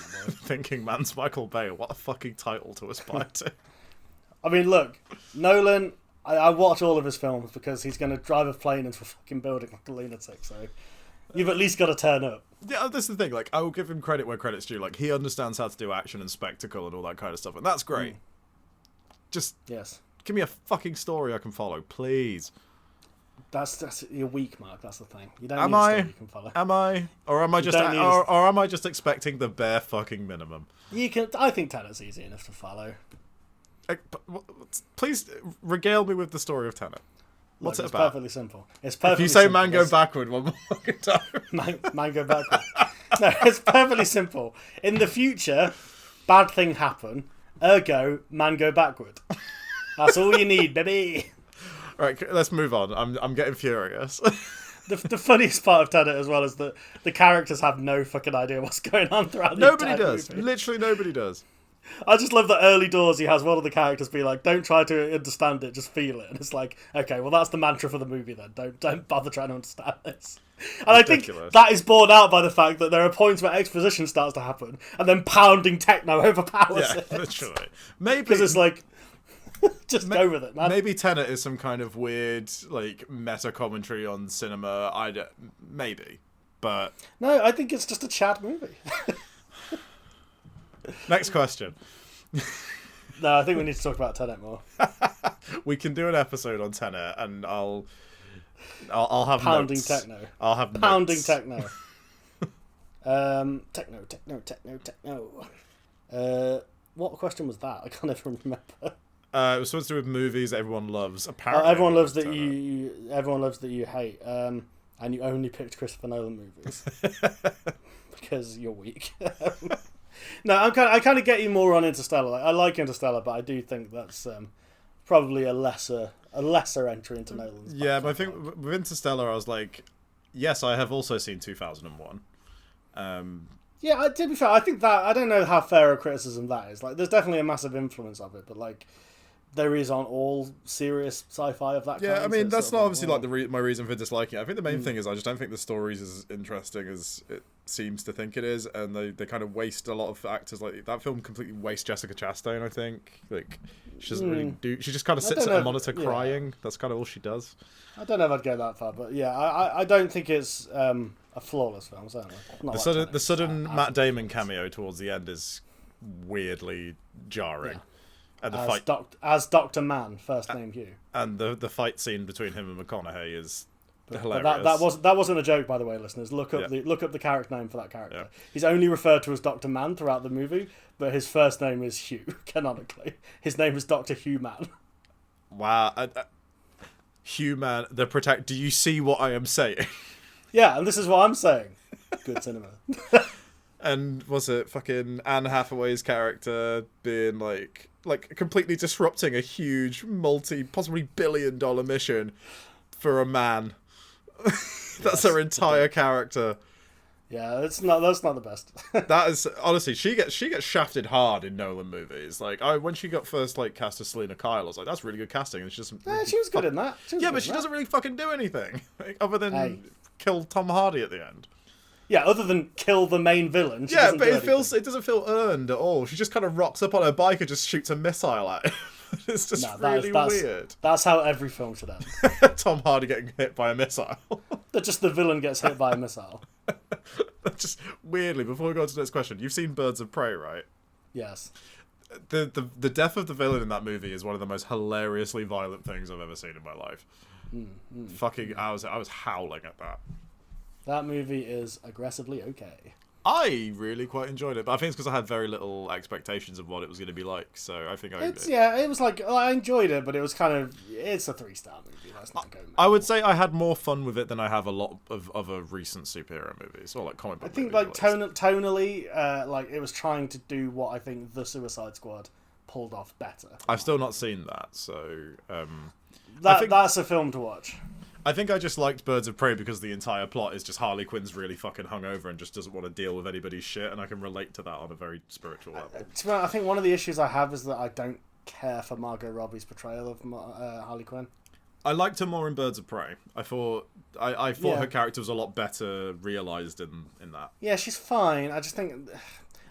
Thinking man's Michael Bay. What a fucking title to aspire to. I mean, look, Nolan, I watch all of his films because he's going to drive a plane into a fucking building like a lunatic, so you've at least got to turn up. Yeah, that's the thing. Like, I will give him credit where credit's due. Like, he understands how to do action and spectacle and all that kind of stuff, and that's great. Just give me a fucking story I can follow, please. That's you're weak, Mark. That's the thing. You don't need a story you can follow. Am I? Or am I just or am I just expecting the bare fucking minimum? You can. I think Tenet's easy enough to follow. Please regale me with the story of Tenet. What's it about? It's perfectly simple. If you say man go backward one more fucking time. Man go backward. No, it's perfectly simple. In the future, bad thing happen. Ergo, man go backward. That's all you need, baby. Right, let's move on. I'm getting furious. The funniest part of Tenet as well is that the characters have no fucking idea what's going on throughout the Nobody entire does. movie. Literally nobody does. I just love that early doors he has one of the characters be like, don't try to understand it, just feel it. And it's like, okay, well that's the mantra for the movie then. Don't bother trying to understand this. And ridiculous. I think that is borne out by the fact that there are points where exposition starts to happen and then pounding techno overpowers it. Yeah, literally. Maybe because it's like, just go with it, man. Maybe Tenet is some kind of weird, like, meta commentary on cinema. Maybe. But no, I think it's just a Chad movie. Next question. No, I think we need to talk about Tenet more. We can do an episode on Tenet, and I'll have Pounding notes. techno. I'll have Pounding notes. techno. Techno. What question was that? I can't even remember. It was supposed to do with movies everyone loves. Apparently, everyone loves that everyone loves that you hate. And you only picked Christopher Nolan movies because you're weak. No, I kind of get you more on Interstellar. Like, I like Interstellar, but I do think that's probably a lesser entry into Nolan's. Yeah, but I think with Interstellar, I was like, yes, I have also seen 2001. Yeah, to be fair, I think that I don't know how fair a criticism that is. Like, there's definitely a massive influence of it, but like, there is on all serious sci-fi of that kind. Yeah, I mean, so that's not obviously like my reason for disliking it. I think the main thing is I just don't think the story's as interesting as it seems to think it is, and they kind of waste a lot of actors. Like, that film completely wastes Jessica Chastain, I think. Like, she doesn't really do... She just kind of sits at a monitor crying. That's kind of all she does. I don't know if I'd go that far, but yeah, I don't think it's a flawless film, certainly. The sudden Matt Damon cameo towards the end is weirdly jarring. Yeah. And as Dr. Mann, first name Hugh. And the fight scene between him and McConaughey is hilarious. But that wasn't a joke, by the way, listeners. Look up the character name for that character. Yeah. He's only referred to as Dr. Mann throughout the movie, but his first name is Hugh, canonically. His name is Dr. Hugh Mann. Wow. Hugh Mann, the protect. Do you see what I am saying? Yeah, and this is what I'm saying. Good cinema. And was it fucking Anne Hathaway's character being like completely disrupting a huge possibly billion-dollar mission for a man? That's her entire character. Yeah, that's not the best. That is honestly, she gets shafted hard in Nolan movies. Like, when she got first cast as Selena Kyle, I was like, that's really good casting. And she doesn't. Yeah, she was good in that. But she doesn't really fucking do anything other than kill Tom Hardy at the end. Yeah, other than kill the main villain. Yeah, but it doesn't feel earned at all. She just kind of rocks up on her bike and just shoots a missile at him. It's just really weird. That's how every film should end. Tom Hardy getting hit by a missile. That just the villain gets hit by a missile. Just weirdly, before we go on to the next question, you've seen Birds of Prey, right? Yes. The death of the villain in that movie is one of the most hilariously violent things I've ever seen in my life. Fucking, I was howling at that. That movie is aggressively okay. I really quite enjoyed it, but I think it's because I had very little expectations of what it was going to be like, so I think it was like, I enjoyed it, but it was it's a 3-star movie. Let's not go mad. I would say I had more fun with it than I have a lot of other recent superhero movies, or like comic book movies. I think tonally, it was trying to do what I think The Suicide Squad pulled off better. I've still not seen that, so... that's a film to watch. I think I just liked Birds of Prey because the entire plot is just Harley Quinn's really fucking hungover and just doesn't want to deal with anybody's shit, and I can relate to that on a very spiritual level. I think one of the issues I have is that I don't care for Margot Robbie's portrayal of Harley Quinn. I liked her more in Birds of Prey. I thought her character was a lot better realised in that. Yeah, she's fine. I just think...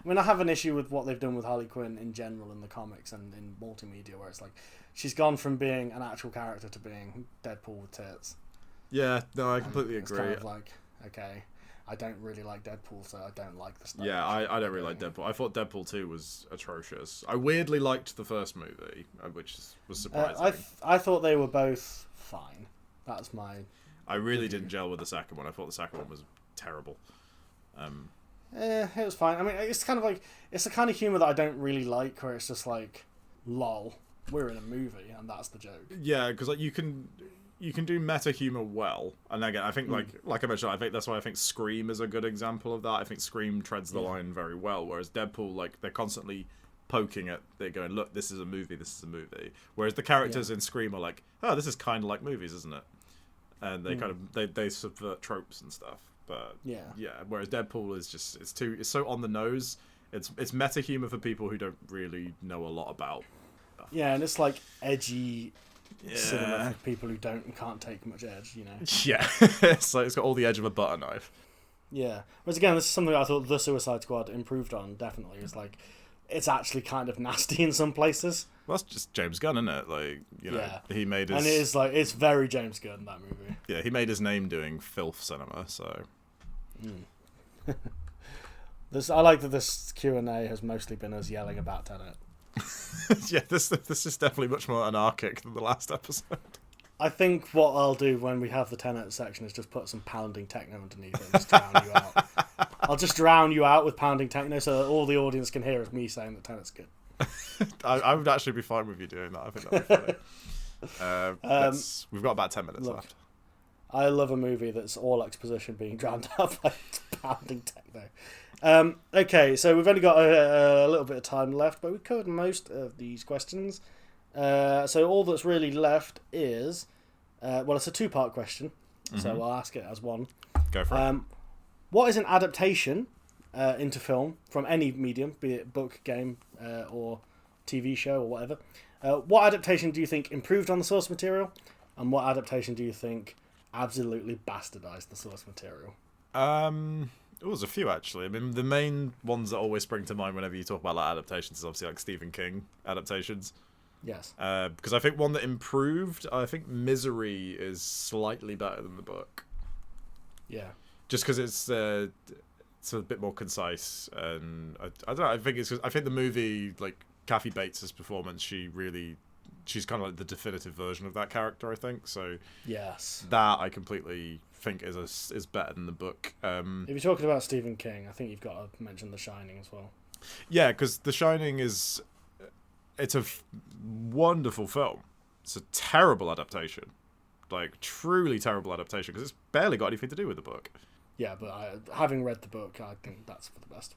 I have an issue with what they've done with Harley Quinn in general in the comics and in multimedia, where it's like she's gone from being an actual character to being Deadpool with tits. Yeah, no, I completely agree. It's kind of like, okay, I don't really like Deadpool, so I don't like the stuff. Yeah, I don't really like Deadpool. I thought Deadpool 2 was atrocious. I weirdly liked the first movie, which was surprising. I thought they were both fine. That's my... I really didn't gel with the second one. I thought the second one was terrible. It was fine. I mean, it's kind of like... It's the kind of humour that I don't really like, where it's just like, lol, we're in a movie, and that's the joke. Yeah, because like you can do meta humor well, and again, I think like I mentioned, I think that's why I think Scream is a good example of that. I think Scream treads the line very well, whereas Deadpool, like, they're constantly poking at, they're going, look, this is a movie, whereas the characters in Scream are like, oh, this is kind of like movies, isn't it? And they kind of they subvert tropes and stuff. But yeah, whereas Deadpool is just it's so on the nose. It's meta humor for people who don't really know a lot about stuff. Yeah, and it's like edgy cinema for people who can't take much edge, you know. Yeah, so it's got all the edge of a butter knife. Yeah, whereas again, this is something I thought The Suicide Squad improved on. Definitely, it's like it's actually kind of nasty in some places. Well, that's just James Gunn, isn't it? Like, you know, he made his... And it is like, it's very James Gunn, that movie. Yeah, he made his name doing filth cinema, so... I like that this Q&A has mostly been us yelling about Tenet. Yeah, this is definitely much more anarchic than the last episode. I think what I'll do when we have the Tenet section is just put some pounding techno underneath it and just drown you out. I'll just drown you out with pounding techno so that all the audience can hear is me saying that Tenet's good. I would actually be fine with you doing that. I think that'd be funny. We've got about 10 minutes left. I love a movie that's all exposition being drowned out by pounding techno. Okay, so we've only got a little bit of time left, but we covered most of these questions. So all that's really left is, it's a two-part question, so I'll ask it as one. Go for it. What is an adaptation into film from any medium, be it book, game, or TV show, or whatever? What adaptation do you think improved on the source material, and what adaptation do you think absolutely bastardized the source material? There was a few, actually. I mean, the main ones that always spring to mind whenever you talk about like adaptations is obviously like Stephen King adaptations. Yes. Because I think one that improved, I think Misery is slightly better than the book. Yeah. Just because it's a bit more concise, and I don't know. I think the movie, like Kathy Bates' performance, she's kind of like the definitive version of that character. I think so. Yes. That I completely think is better than the book. If you're talking about Stephen King, I think you've got to mention The Shining as well. Yeah, because The Shining it's a wonderful film. It's a terrible adaptation, like truly terrible adaptation, because it's barely got anything to do with the book. Yeah, but having read the book, I think that's for the best.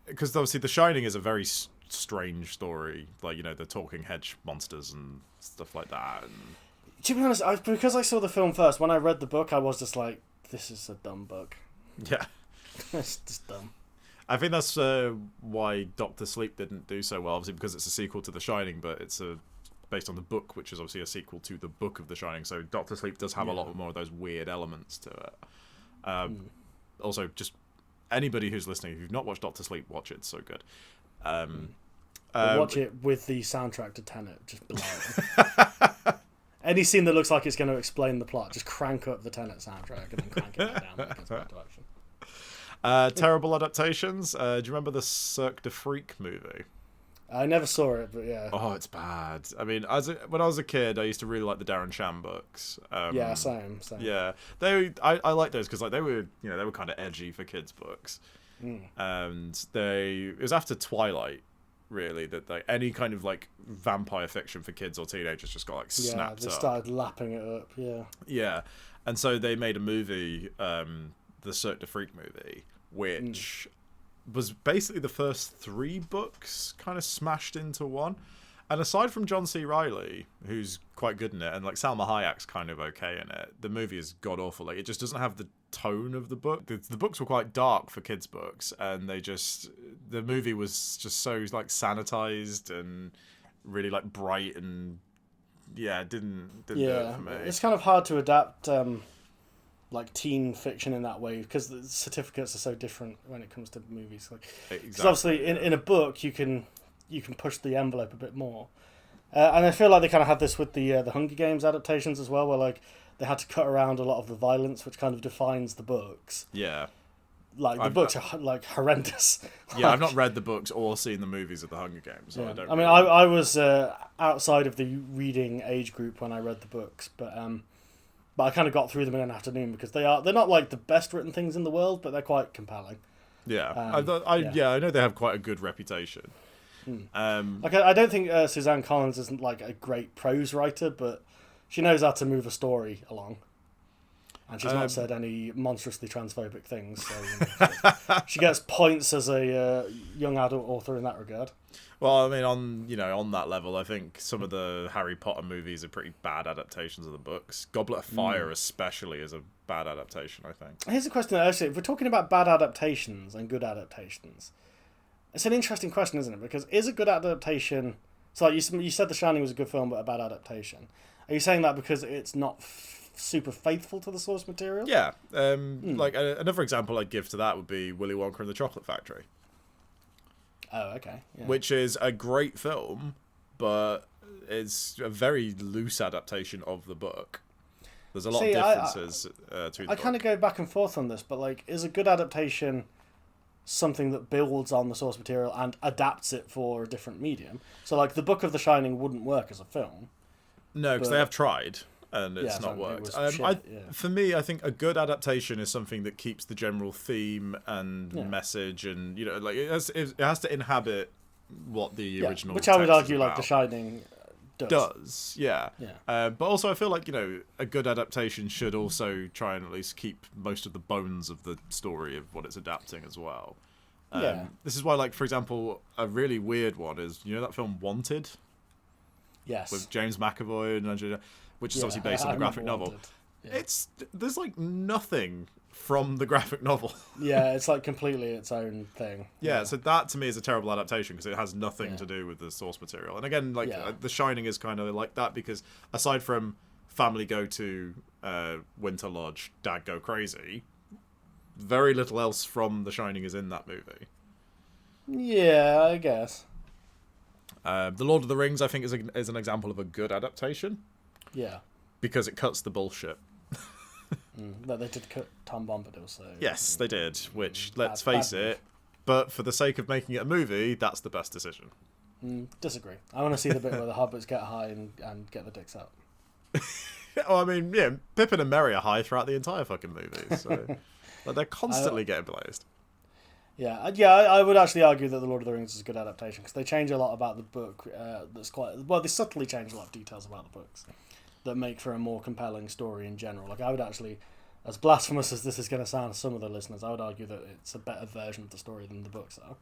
Because obviously The Shining is a very strange story, like the talking hedge monsters and stuff like that. And to be honest, because I saw the film first, when I read the book, I was just like, this is a dumb book. Yeah. It's just dumb. I think that's why Doctor Sleep didn't do so well, obviously because it's a sequel to The Shining, but it's based on the book, which is obviously a sequel to the book of The Shining, so Doctor Sleep does have a lot more of those weird elements to it. Also, just anybody who's listening, if you've not watched Doctor Sleep, watch it, it's so good. Watch it with the soundtrack to Tenet, just blow it. Any scene that looks like it's going to explain the plot, just crank up the Tenet soundtrack and then crank it back down when it gets back to action. Terrible adaptations. Do you remember the Cirque du Freak movie? I never saw it, but yeah. Oh, it's bad. I mean, when I was a kid, I used to really like the Darren Shan books. Yeah, same. Yeah, I like those because like they were kind of edgy for kids' books, and it was after Twilight, really, that like any kind of like vampire fiction for kids or teenagers just got like snapped up. Yeah, they started lapping it up. Yeah. Yeah, and so they made a movie, the Cirque du Freak movie, which was basically the first 3 books kind of smashed into one. And aside from John C. Reilly, who's quite good in it, and like Salma Hayek's kind of okay in it, the movie is god awful. Like it just doesn't have the tone of the book. The books were quite dark for kids' books, and the movie was just so like sanitized and really like bright, and it didn't do it for me. It's kind of hard to adapt like teen fiction in that way because the certificates are so different when it comes to movies. Like, because obviously in a book you can push the envelope a bit more, and I feel like they kind of had this with the Hunger Games adaptations as well, where like they had to cut around a lot of the violence, which kind of defines the books. Yeah, like the books are like horrendous. Yeah, I've not read the books or seen the movies of the Hunger Games. So yeah. I was outside of the reading age group when I read the books, but I kind of got through them in an afternoon because they're not like the best written things in the world, but they're quite compelling. Yeah, I know they have quite a good reputation. I don't think Suzanne Collins isn't like a great prose writer, but she knows how to move a story along, and she's not said any monstrously transphobic things. So she gets points as a young adult author in that regard. Well, I mean, on that level, I think some of the Harry Potter movies are pretty bad adaptations of the books. Goblet of Fire, especially, is a bad adaptation, I think. Here's a question, actually. If we're talking about bad adaptations and good adaptations, it's an interesting question, isn't it? Because is a good adaptation... So like you said The Shining was a good film, but a bad adaptation. Are you saying that because it's not super faithful to the source material? Yeah. Like another example I'd give to that would be Willy Wonka and the Chocolate Factory. Oh, okay. Yeah. Which is a great film, but it's a very loose adaptation of the book. There's a lot of differences between the I kind of go back and forth on this, but like, is a good adaptation something that builds on the source material and adapts it for a different medium? So like, the Book of the Shining wouldn't work as a film. No, because they have tried. And it's not worked. For me, I think a good adaptation is something that keeps the general theme and message, and like it has to inhabit what the original. Which I would argue, like The Shining does. Yeah. But also, I feel like a good adaptation should also try and at least keep most of the bones of the story of what it's adapting as well. This is why, like, for example, a really weird one is that film Wanted. Yes. With James McAvoy and Angela, which is obviously based on the graphic novel. Yeah. There's like nothing from the graphic novel. Yeah, it's like completely its own thing. Yeah, so that to me is a terrible adaptation because it has nothing to do with the source material. And again, like The Shining is kind of like that because aside from family go to Winter Lodge, dad go crazy, very little else from The Shining is in that movie. Yeah, I guess. The Lord of the Rings, I think, is an example of a good adaptation. Yeah. Because it cuts the bullshit. But they did cut Tom Bombadil, so... Yes, they did, which, let's face it, but for the sake of making it a movie, that's the best decision. Disagree. I want to see the bit where the hobbits get high and get the dicks out. Well, I mean, Pippin and Merry are high throughout the entire fucking movie, so like, they're constantly getting blazed. Yeah, I would actually argue that The Lord of the Rings is a good adaptation because they change a lot about the book. They subtly change a lot of details about the books that make for a more compelling story in general. Like, I would actually, as blasphemous as this is going to sound to some of the listeners, I would argue that it's a better version of the story than the books are.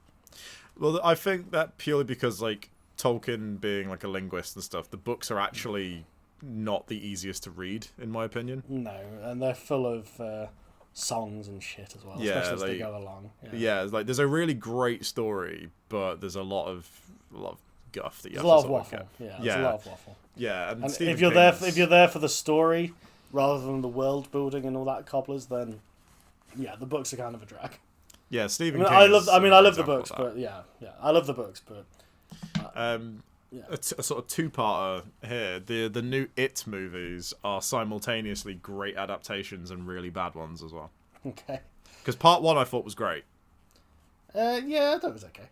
Well, I think that purely because, like, Tolkien being like a linguist and stuff, the books are actually not the easiest to read, in my opinion. No, and they're full of songs and shit as well, especially as they go along. Yeah, like there's a really great story, but there's a lot of guff that you have to a lot of waffle. There's a lot of waffle. Yeah, and if you're there for the story rather than the world building and all that cobblers, then the books are kind of a drag. Yeah, Stephen King. I love the books, but I love the books, but a sort of two-parter here. The new It movies are simultaneously great adaptations and really bad ones as well. Okay. Because part one I thought was great. I thought it was okay.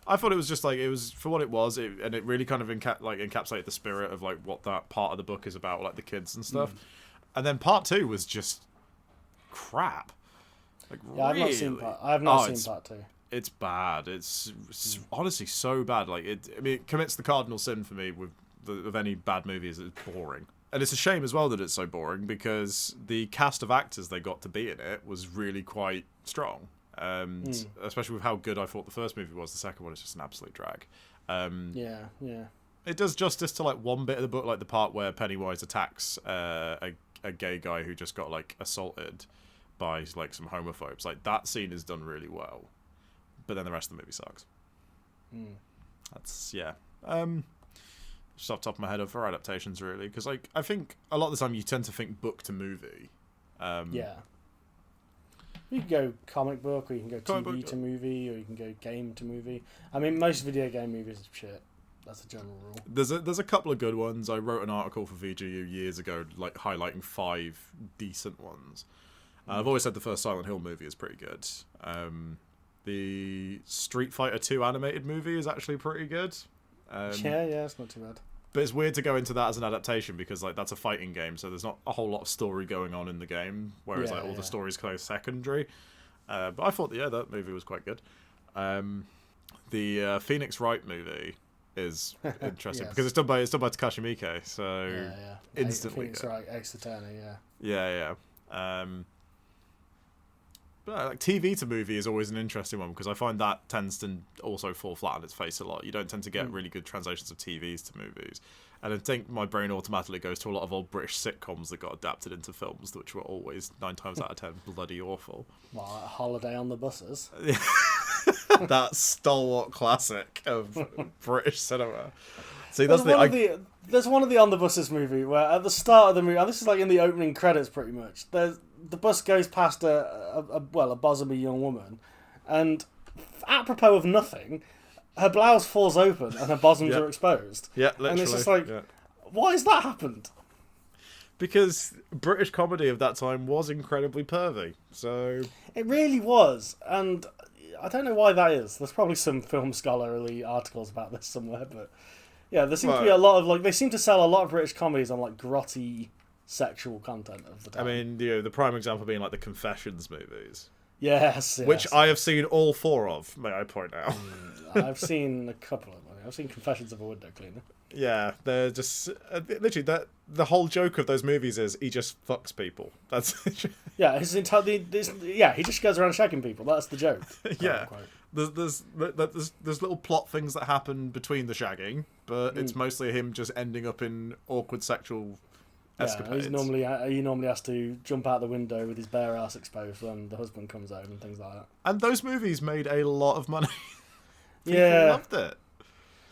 I thought it was just like, it was for what it was, and it really kind of encapsulated the spirit of like what that part of the book is about, like the kids and stuff. And then part two was just crap. Like, I have not seen part two. It's bad. It's honestly so bad. Like it commits the cardinal sin for me with any bad movies. It's boring, and it's a shame as well that it's so boring because the cast of actors they got to be in it was really quite strong. Especially with how good I thought the first movie was. The second one is just an absolute drag. It does justice to like one bit of the book, like the part where Pennywise attacks a gay guy who just got like assaulted by like some homophobes. Like that scene is done really well, but then the rest of the movie sucks. That's just off the top of my head of our adaptations really, because like I think a lot of the time you tend to think book to movie. You can go comic book, or you can go TV to movie, or you can go game to movie. I mean, most video game movies are shit. That's a general rule. There's a couple of good ones. I wrote an article for VGU years ago, like highlighting 5 decent ones. I've always said the first Silent Hill movie is pretty good. The Street Fighter 2 animated movie is actually pretty good. It's not too bad. But it's weird to go into that as an adaptation because like that's a fighting game, so there's not a whole lot of story going on in the game, whereas all the story's kind of secondary. But I thought that movie was quite good. The Phoenix Wright movie is interesting because it's done by Takashi Miike, so instantly Phoenix Wright, Ace Attorney, But like TV to movie is always an interesting one because I find that tends to also fall flat on its face a lot. You don't tend to get really good translations of TVs to movies. And I think my brain automatically goes to a lot of old British sitcoms that got adapted into films, which were always 9 times out of 10 bloody awful. Well, Holiday on the Buses. That stalwart classic of British cinema. See, there's one of the On the Buses movie where at the start of the movie, and this is like in the opening credits pretty much, the bus goes past a bosomy young woman, and apropos of nothing, her blouse falls open and her bosoms are exposed. Yeah, literally. And it's just like, why has that happened? Because British comedy of that time was incredibly pervy. So It really was, and I don't know why that is. There's probably some film scholarly articles about this somewhere, but yeah, there seems to be a lot of they seem to sell a lot of British comedies on grotty sexual content of the time. I mean, the prime example being the Confessions movies. Yes, which I have seen all 4 of, may I point out. I've seen a couple of them. I've seen Confessions of a Window Cleaner. Yeah, they're just literally the whole joke of those movies is he just fucks people. That's yeah, he just goes around shagging people. That's the joke. Yeah, there's little plot things that happen between the shagging, but it's mostly him just ending up in awkward sexual escapades. He normally has to jump out the window with his bare ass exposed when the husband comes home and things like that. And those movies made a lot of money. People loved it.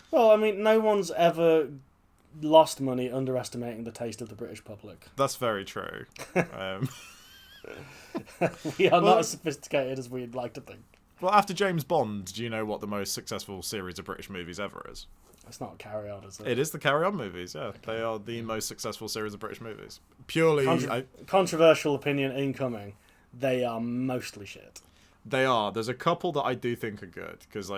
Well, I mean, no one's ever lost money underestimating the taste of the British public. That's very true. We are not as sophisticated as we'd like to think. Well, after James Bond, do you know what the most successful series of British movies ever is? It's not Carry On, is it? It is the Carry On movies, yeah. Okay. They are the most successful series of British movies. Purely... Controversial opinion incoming. They are mostly shit. They are. There's a couple that I do think are good, because,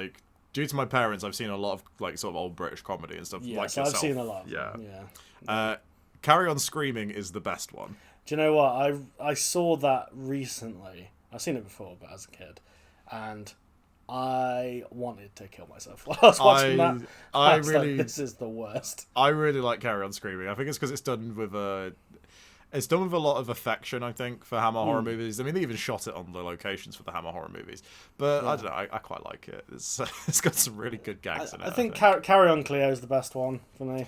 due to my parents, I've seen a lot of sort of old British comedy and stuff like yourself. I've seen a lot. Yeah. Carry On Screaming is the best one. Do you know what? I saw that recently. I've seen it before, but as a kid, and I wanted to kill myself while I was watching that. I was really, this is the worst. I really like Carry On Screaming. I think it's because it's done with a lot of affection, I think, for Hammer horror movies. I mean, they even shot it on the locations for the Hammer horror movies. But I don't know, I quite like it. It's got some really good gags in it. I think Carry On Cleo is the best one for me.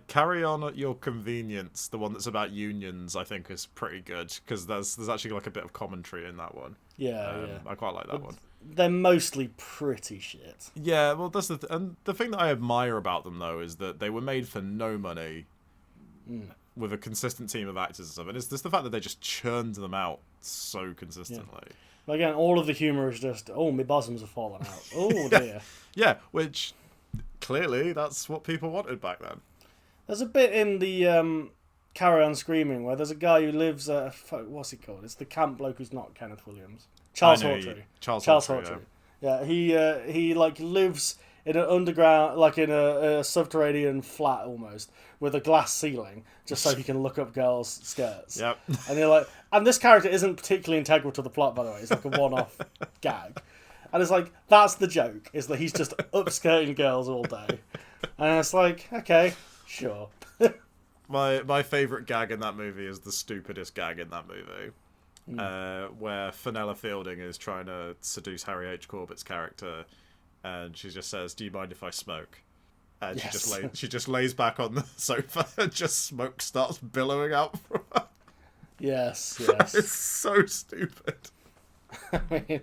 Carry On at Your Convenience, the one that's about unions, I think is pretty good, because there's actually a bit of commentary in that one. Yeah. I quite like that one. They're mostly pretty shit. Yeah, well, that's and the thing that I admire about them, though, is that they were made for no money. With a consistent team of actors and stuff. And it's just the fact that they just churned them out so consistently. Yeah. But again, all of the humour is just, my bosoms have fallen out. Oh, dear. Yeah, which, clearly, that's what people wanted back then. There's a bit in the Carry On Screaming where there's a guy who lives what's he called? It's the camp bloke who's not Kenneth Williams. Charles Hawtrey. Charles Hawtrey. Yeah, he lives in an underground, in a subterranean flat almost, with a glass ceiling, just so he can look up girls' skirts. Yep. And you're like, and this character isn't particularly integral to the plot, by the way. It's like a one-off gag. And it's like, that's the joke, is that he's just upskirting girls all day. And it's like, okay, sure. My favourite gag in that movie is the stupidest gag in that movie. Where Fenella Fielding is trying to seduce Harry H. Corbett's character, and she just says, "Do you mind if I smoke?" And she just lays back on the sofa, and just smoke starts billowing out from her. Yes. It's so stupid. I mean,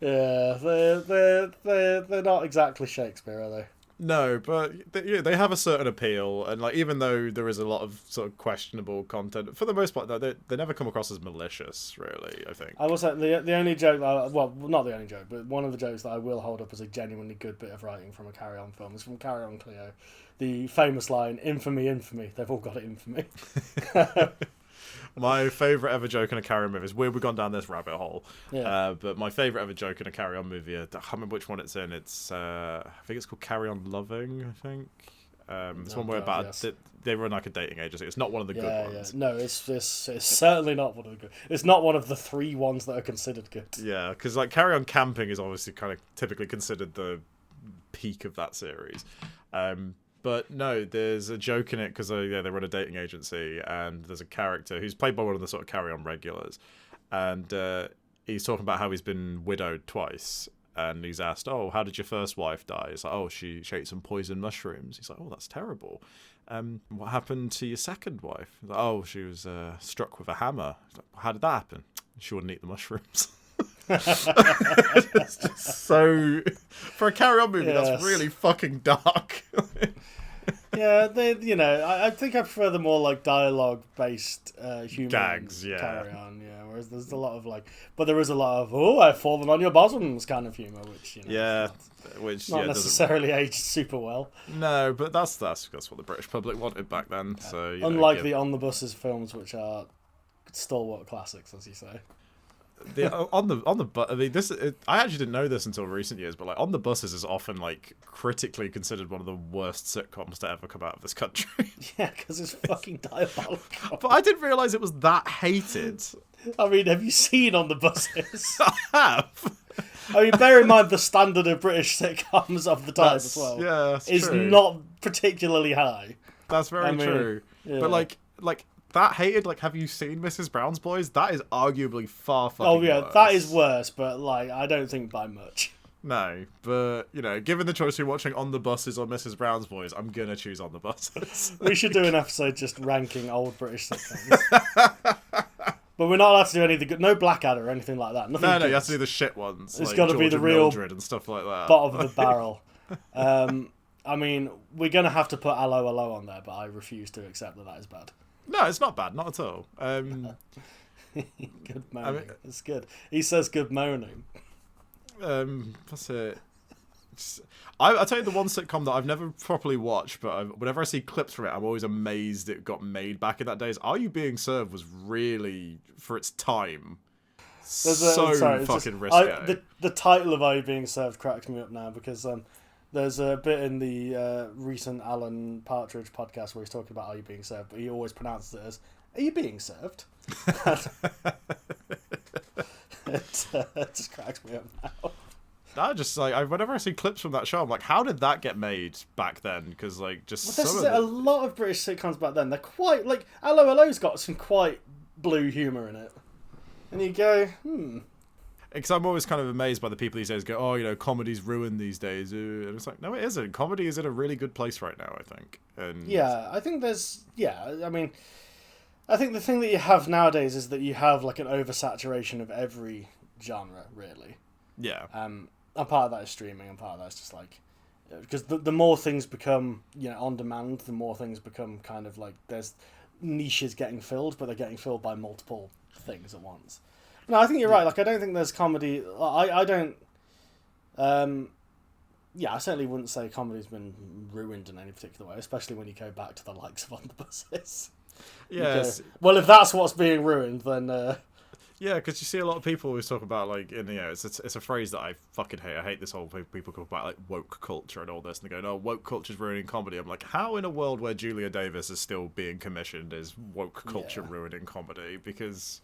yeah, they're not exactly Shakespeare, are they? No, but they have a certain appeal, and even though there is a lot of sort of questionable content, for the most part, they never come across as malicious. Really, I think. I will say the only joke, not the only joke, but one of the jokes that I will hold up as a genuinely good bit of writing from a Carry On film is from Carry On Cleo, the famous line, "Infamy, infamy." They've all got it infamy. My favourite ever joke in a Carry On movie is we've gone down this rabbit hole. Yeah. But my favourite ever joke in a Carry On movie, I can't remember which one it's in. It's I think it's called Carry On Loving. I think it's one where they run a dating agency. It's not one of the good ones. Yeah. No, it's certainly not one of the good. It's not one of the 3 ones that are considered good. Yeah, because Carry On Camping is obviously kind of typically considered the peak of that series. But no, there's a joke in it because they run a dating agency, and there's a character who's played by one of the sort of Carry On regulars, and he's talking about how he's been widowed twice, and he's asked, "Oh, how did your first wife die?" He's like, "Oh, she ate some poison mushrooms." He's like, "Oh, that's terrible. What happened to your second wife?" He's like, "Oh, she was struck with a hammer." He's like, "How did that happen?" "She wouldn't eat the mushrooms." It's just so, for a Carry On movie, that's really fucking dark. Yeah, I think I prefer the more like dialogue-based humor gags, carry on. Yeah, whereas there's a lot of but there is a lot of I've fallen on your bottoms kind of humor, which not necessarily aged super well. No, but that's what the British public wanted back then. Yeah. So unlike the On the Buses films, which are stalwart classics, as you say. I actually didn't know this until recent years, but like On the Buses is often like critically considered one of the worst sitcoms to ever come out of this country. Yeah, because it's fucking diabolical. But I didn't realise it was that hated. I mean, have you seen On the Buses? I have. I mean, bear in mind the standard of British sitcoms of the time as well. Yeah, is true. Not particularly high. That's very true. Yeah. But like that hated, like, have you seen Mrs. Brown's Boys? That is arguably far fucking worse. That is worse, but like I don't think by much. No, but given the choice of watching On the Buses or Mrs. Brown's Boys, I'm gonna choose On the Buses. We should do an episode just ranking old British sitcoms. But we're not allowed to do any of the good. No Blackadder or anything like that. No, you have to do the shit ones. It's got to be the real Mildred and stuff like that. Bottom of the barrel. I mean, we're gonna have to put Allo Allo on there, but I refuse to accept that is bad. No, it's not bad, not at all. Good moaning. It's good. He says good moaning. That's it. I'll tell you the one sitcom that I've never properly watched, but whenever I see clips from it, I'm always amazed it got made back in that days. Are You Being Served was really, for its time, fucking risque. The title of Are You Being Served cracks me up now because there's a bit in the recent Alan Partridge podcast where he's talking about Are You Being Served, but he always pronounces it as Are You Being Served? It just cracks me up now. I just whenever I see clips from that show, I'm like, how did that get made back then? Because a lot of British sitcoms back then, they're quite like Allo Allo's got some quite blue humour in it, and you go, Because I'm always kind of amazed by the people these days go, comedy's ruined these days. And it's like, no, it isn't. Comedy is in a really good place right now, I think. And I think I think the thing that you have nowadays is that you have like an oversaturation of every genre, really. Yeah. And part of that is streaming, and part of that is just like, because the more things become, on demand, the more things become kind of like there's niches getting filled, but they're getting filled by multiple things at once. No, I think you're right. Like, I don't think there's comedy. I don't. I certainly wouldn't say comedy's been ruined in any particular way, especially when you go back to the likes of On the Buses. Yes. Well, if that's what's being ruined, then. Yeah, because you see a lot of people always talk about, like, it's a phrase that I fucking hate. I hate this whole people talk about, like, woke culture and all this, and they go, no, woke culture's ruining comedy. I'm like, how in a world where Julia Davis is still being commissioned is woke culture ruining comedy? Because,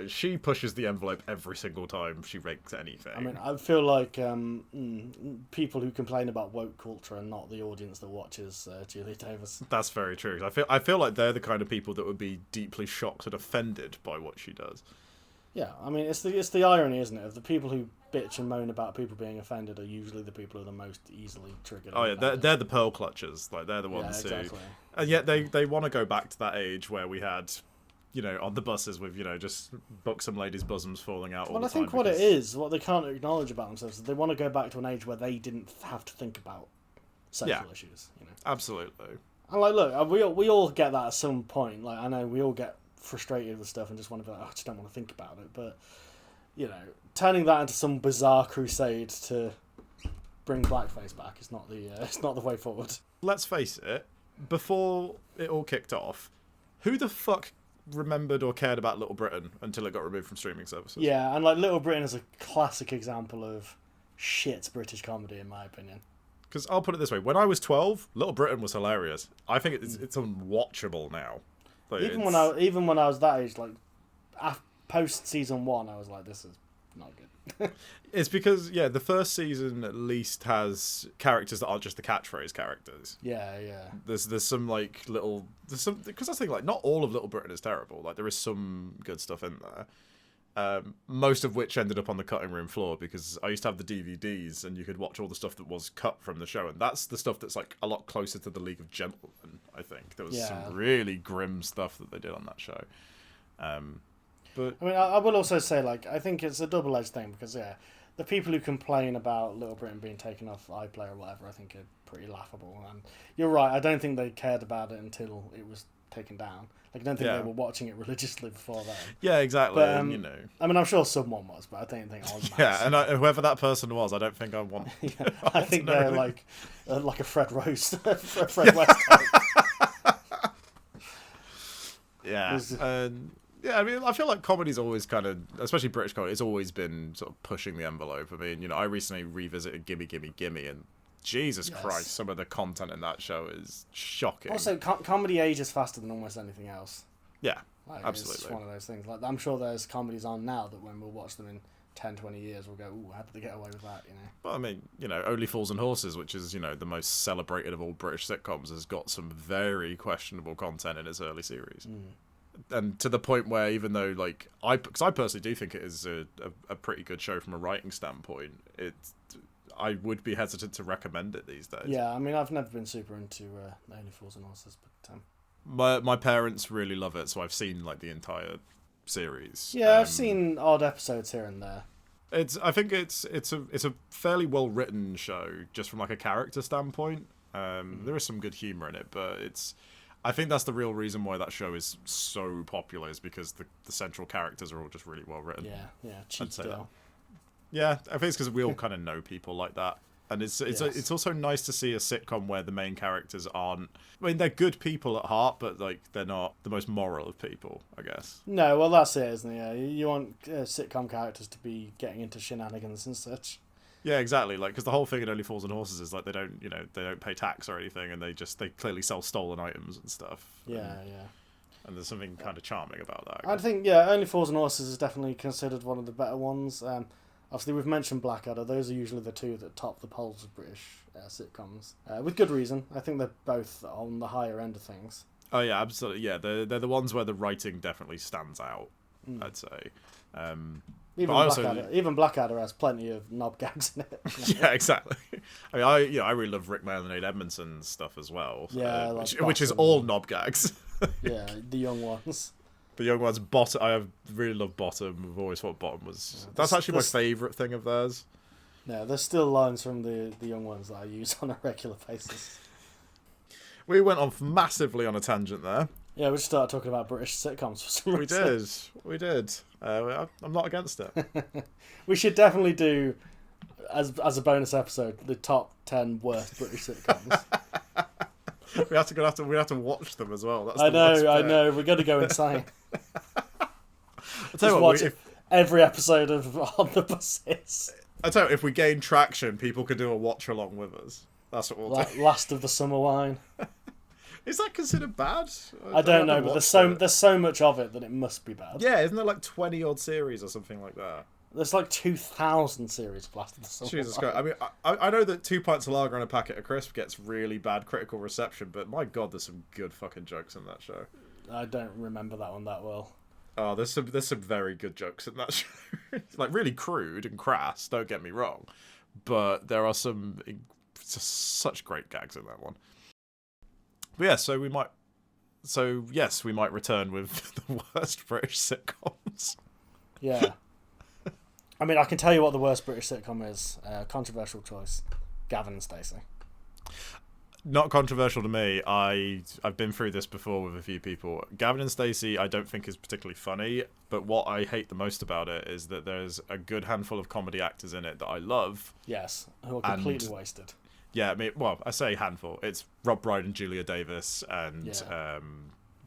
she pushes the envelope every single time she makes anything. I mean, I feel like people who complain about woke culture are not the audience that watches Julia Davis. That's very true. I feel like they're the kind of people that would be deeply shocked and offended by what she does. Yeah, I mean, it's the irony, isn't it? Of the people who bitch and moan about people being offended are usually the people who are the most easily triggered. Oh yeah, they're the pearl clutchers. Like, they're the ones who, and yet they want to go back to that age where we had, on the buses with, just buxom ladies' bosoms falling out all the time. Well, I think what it is, what they can't acknowledge about themselves is they want to go back to an age where they didn't have to think about sexual issues. Absolutely. And like, look, we all get that at some point. Like, I know we all get frustrated with stuff and just want to be like, I just don't want to think about it. But, turning that into some bizarre crusade to bring blackface back is not the way forward. Let's face it, before it all kicked off, who the fuck remembered or cared about Little Britain until it got removed from streaming services? Yeah, and like Little Britain is a classic example of shit British comedy, in my opinion. Because I'll put it this way: when I was 12, Little Britain was hilarious. I think it's unwatchable now. Like, even when I was that age, like post season 1, I was like, this is not good. It's because the first season at least has characters that aren't just the catchphrase characters. Yeah. There's some like little because I think like not all of Little Britain is terrible. Like there is some good stuff in there. Most of which ended up on the cutting room floor because I used to have the DVDs and you could watch all the stuff that was cut from the show, and that's the stuff that's like a lot closer to the League of Gentlemen. I think there was some really grim stuff that they did on that show. But I mean, I will also say, like, I think it's a double-edged thing because the people who complain about Little Britain being taken off iPlayer or whatever, I think are pretty laughable. And you're right, I don't think they cared about it until it was taken down. Like, I don't think they were watching it religiously before that. Yeah, exactly. But, and, you know, I mean, I'm sure someone was, but I don't think I was. Yeah, and whoever that person was, I don't think I want. I think they're like a Fred Rose, Fred West type. Yeah, yeah. I mean, I feel like comedy's always kind of, especially British comedy, it's always been sort of pushing the envelope. I mean, you know, I recently revisited Gimme Gimme Gimme, and Jesus Christ, some of the content in that show is shocking. Also, comedy ages faster than almost anything else. Yeah, like, absolutely. It's one of those things. Like, I'm sure there's comedies on now that when we'll watch them in 10, 20 years, we'll go, ooh, how did they get away with that, you know? Well, I mean, you know, Only Fools and Horses, which is, you know, the most celebrated of all British sitcoms, has got some very questionable content in its early series. And to the point where, even though, like, because I personally do think it is a pretty good show from a writing standpoint, I would be hesitant to recommend it these days. Yeah, I mean, I've never been super into Only Fools and Horses, My but parents really love it, so I've seen like the entire series. Yeah, I've seen odd episodes here and there. I think it's a fairly well written show, just from like a character standpoint. There is some good humor in it, but I think that's the real reason why that show is so popular, is because the central characters are all just really well written. Yeah, cheap girl. Yeah, I think it's because we all kind of know people like that. And it's also nice to see a sitcom where the main characters aren't... I mean, they're good people at heart, but like they're not the most moral of people, I guess. No, well, that's it, isn't it? Yeah, you want sitcom characters to be getting into shenanigans and such. Yeah, exactly. Like, because the whole thing in Only Fools and Horses is like they don't pay tax or anything, and they clearly sell stolen items and stuff. Yeah. And there's something kind of charming about that. I think Only Fools and Horses is definitely considered one of the better ones. Obviously, we've mentioned Blackadder. Those are usually the two that top the polls of British sitcoms. With good reason. I think they're both on the higher end of things. Oh, yeah, absolutely. Yeah, they're the ones where the writing definitely stands out, I'd say. Even Blackadder has plenty of knob gags in it. Yeah, exactly. I mean, I really love Rick Mail and Aid Edmondson's stuff as well. Yeah, which is all knob gags. Yeah, the young ones. The young ones, Bottom. I really love Bottom. I've always thought Bottom was... That's actually my favourite thing of theirs. No, there's still lines from the young ones that I use on a regular basis. We went off massively on a tangent there. Yeah, we just started talking about British sitcoms for some reason. We did. I'm not against it. We should definitely do, as a bonus episode, the top 10 worst British sitcoms. we have to watch them as well. That's I know. We're going to go insane. I'll tell you what, every episode of On the Buses. I tell you, if we gain traction, people can do a watch along with us. That's what we'll do. Last of the Summer Wine. Is that considered bad? I don't know, but there's so much of it that it must be bad. Yeah, isn't there like 20 odd series or something like that? There's like 2,000 series of Last of the Summer Jesus Wine. Christ! I mean, I know that 2 pints of lager and a packet of crisp gets really bad critical reception, but my God, there's some good fucking jokes in that show. I don't remember that one that well. Oh, there's some very good jokes in that show. It's like really crude and crass. Don't get me wrong, but there are some such great gags in that one. But yeah, yes, we might return with the worst British sitcoms. Yeah. I mean, I can tell you what the worst British sitcom is. Controversial choice. Gavin and Stacey. Not controversial to me. I've been through this before with a few people. Gavin and Stacey I don't think is particularly funny, but what I hate the most about it is that there's a good handful of comedy actors in it that I love. Yes, who are completely wasted. Yeah, I mean, well, I say handful. It's Rob Brydon and Julia Davis and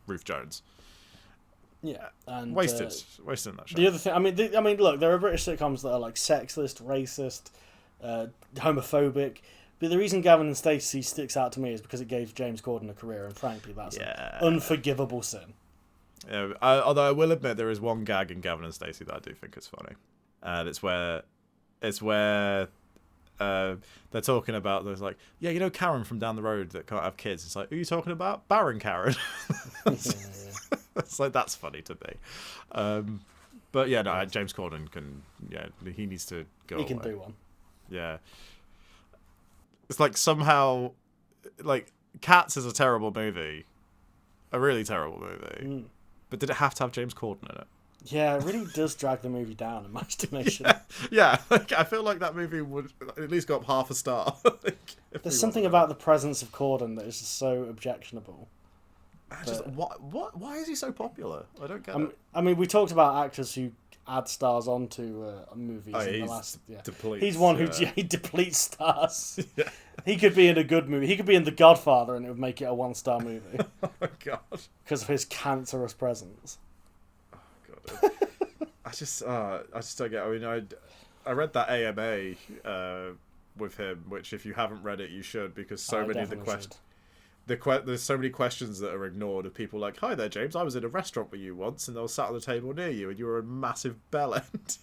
Ruth Jones. Yeah, and wasted in that show. The other thing, I mean, look, there are British sitcoms that are like sexist, racist, homophobic. But the reason Gavin and Stacey sticks out to me is because it gave James Corden a career, and frankly, that's an unforgivable sin. Yeah, although I will admit there is one gag in Gavin and Stacey that I do think is funny. It's where they're talking about, there's like, yeah, you know Karen from down the road that can't have kids. It's like, who are you talking about? Baron Karen. It's like, that's funny to me. But yeah, no, James Corden he needs to go away. He can do one. Yeah. It's like somehow, like, Cats is a terrible movie. A really terrible movie. But did it have to have James Corden in it? Yeah, it really does drag the movie down in my estimation. Yeah, like, I feel like that movie would at least go up half a star. There's something about the presence of Corden that is just so objectionable. Why is he so popular? I don't get it. I mean, we talked about actors who add stars onto movies in the last. Yeah. He's one who he depletes stars. Yeah. He could be in a good movie. He could be in The Godfather, and it would make it a 1-star movie. Oh my god! Because of his cancerous presence. Oh god! I just don't get. I mean, I read that AMA with him, which if you haven't read it, you should, because so many of the questions. There's so many questions that are ignored of people like, "Hi there, James. I was in a restaurant with you once, and I was sat at the table near you, and you were a massive bellend."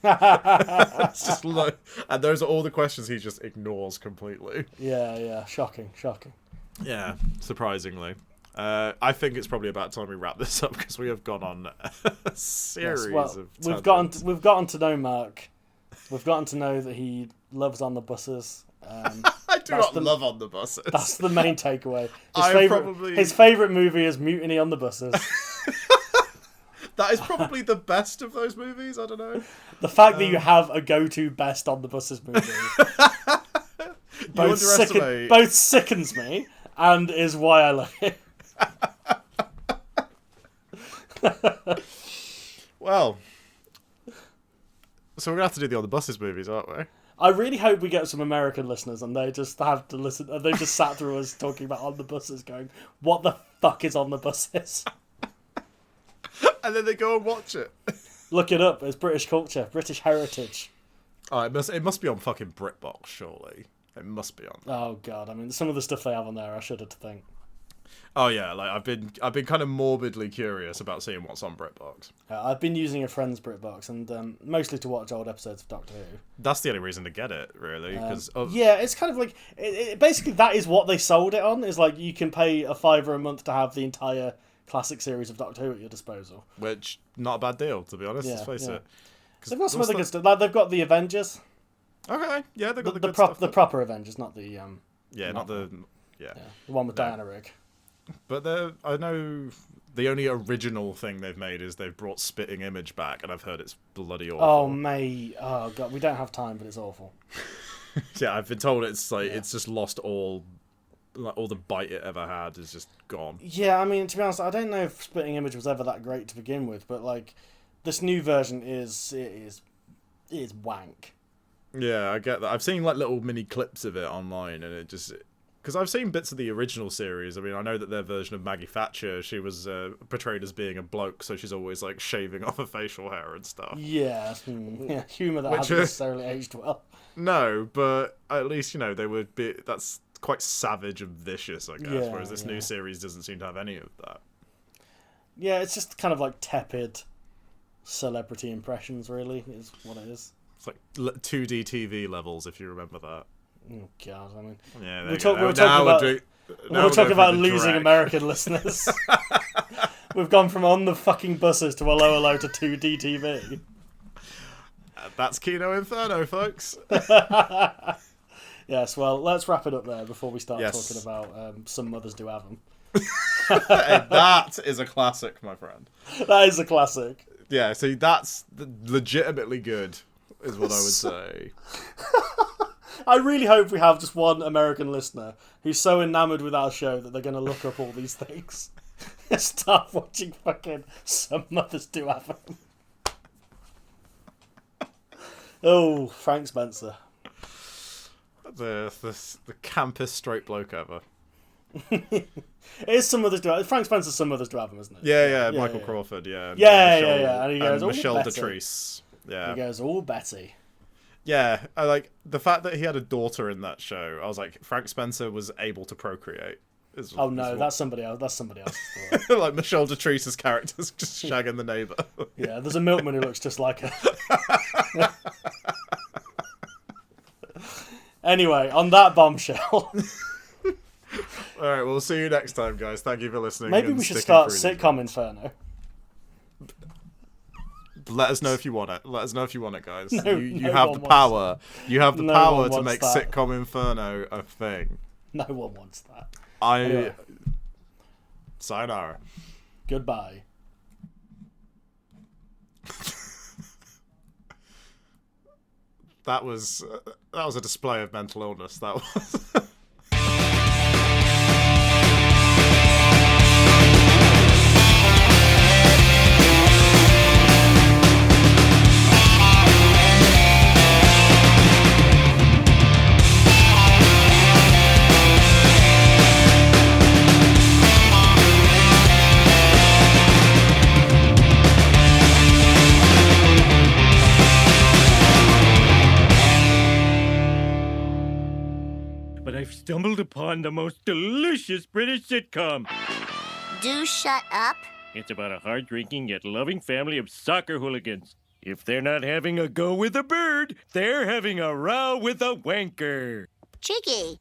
It's just like, and those are all the questions he just ignores completely. Yeah, shocking. Yeah, surprisingly. I think it's probably about time we wrap this up because we have gone on a series of tangents. We've gotten to know Marc. We've gotten to know that he loves on the buses. I do not love on the buses. That's the main takeaway. His favourite movie is Mutiny on the Buses. That is probably the best of those movies. I don't know. The fact that you have a go-to best on the buses movie both sickens me and is why I love it. Well, so we're gonna have to do the On the Buses movies, aren't we? I really hope we get some American listeners and they just have to listen. And they just sat through us talking about On the Buses, going, "What the fuck is On the Buses?" And then they go and watch it. Look it up. It's British culture, British heritage. Oh, it must be on fucking BritBox, surely. It must be on. Oh god, I mean, some of the stuff they have on there, I shudder to think. Oh yeah, like I've been kind of morbidly curious about seeing what's on BritBox. I've been using a friend's BritBox, and mostly to watch old episodes of Doctor Who. That's the only reason to get it, really. Yeah, it's kind of like basically that is what they sold it on. Is like you can pay a £5 a month to have the entire classic series of Doctor Who at your disposal. Which not a bad deal, to be honest. Let's face it. They've got some other good stuff. Like they've got the Avengers. Okay, yeah, they've got the good stuff. The proper Avengers, not the the one with Diana Rigg. But I know the only original thing they've made is they've brought Spitting Image back, and I've heard it's bloody awful. Oh mate, oh god, we don't have time, but it's awful. Yeah, I've been told it's like it's just lost all the bite it ever had is just gone. Yeah, I mean, to be honest, I don't know if Spitting Image was ever that great to begin with, but like this new version is wank. Yeah, I get that. I've seen like little mini clips of it online, and it just. Because I've seen bits of the original series. I mean, I know that their version of Maggie Thatcher, she was portrayed as being a bloke, so she's always like shaving off her facial hair and stuff. Yeah, humour that hasn't necessarily aged well. No, but at least, they would be... That's quite savage and vicious, I guess, whereas this new series doesn't seem to have any of that. Yeah, it's just kind of like tepid celebrity impressions, really, is what it is. It's like 2D TV levels, if you remember that. Oh god! I mean, we're talking about losing American listeners. We've gone from On the fucking Buses to Hello Hello to 2D TV. That's Kino Inferno, folks. Yes, well, let's wrap it up there before we start talking about Some Mothers Do Have Them. Hey, that is a classic, my friend. That is a classic. Yeah, see, that's legitimately good, is what I would say. I really hope we have just one American listener who's so enamoured with our show that they're going to look up all these things and start watching fucking Some Mothers Do Have Them. Oh, Frank Spencer. The campest straight bloke ever. It is Some Mothers Do Have Them. Frank Spencer's Some Mothers Do Have Them, isn't it? Yeah, Michael Crawford, yeah. Yeah. And he goes, Michelle Betty. Detrice. Yeah. He goes, Betty. Yeah, I like the fact that he had a daughter in that show. I was like, Frank Spencer was able to procreate. That's somebody else. That's somebody else's story. Like Michelle Detrice's character's just shagging the neighbour. Yeah, there's a milkman who looks just like her. Anyway, on that bombshell. All right, we'll see you next time, guys. Thank you for listening. Maybe we should start sitcom Inferno. Let us know if you want it. Let us know if you want it, guys. No, you have the power. You have the power to make sitcom Inferno a thing. No one wants that. Anyway. Sayonara. Goodbye. That was a display of mental illness. That was. But I've stumbled upon the most delicious British sitcom. Do shut up. It's about a hard-drinking yet loving family of soccer hooligans. If they're not having a go with a bird, they're having a row with a wanker. Cheeky.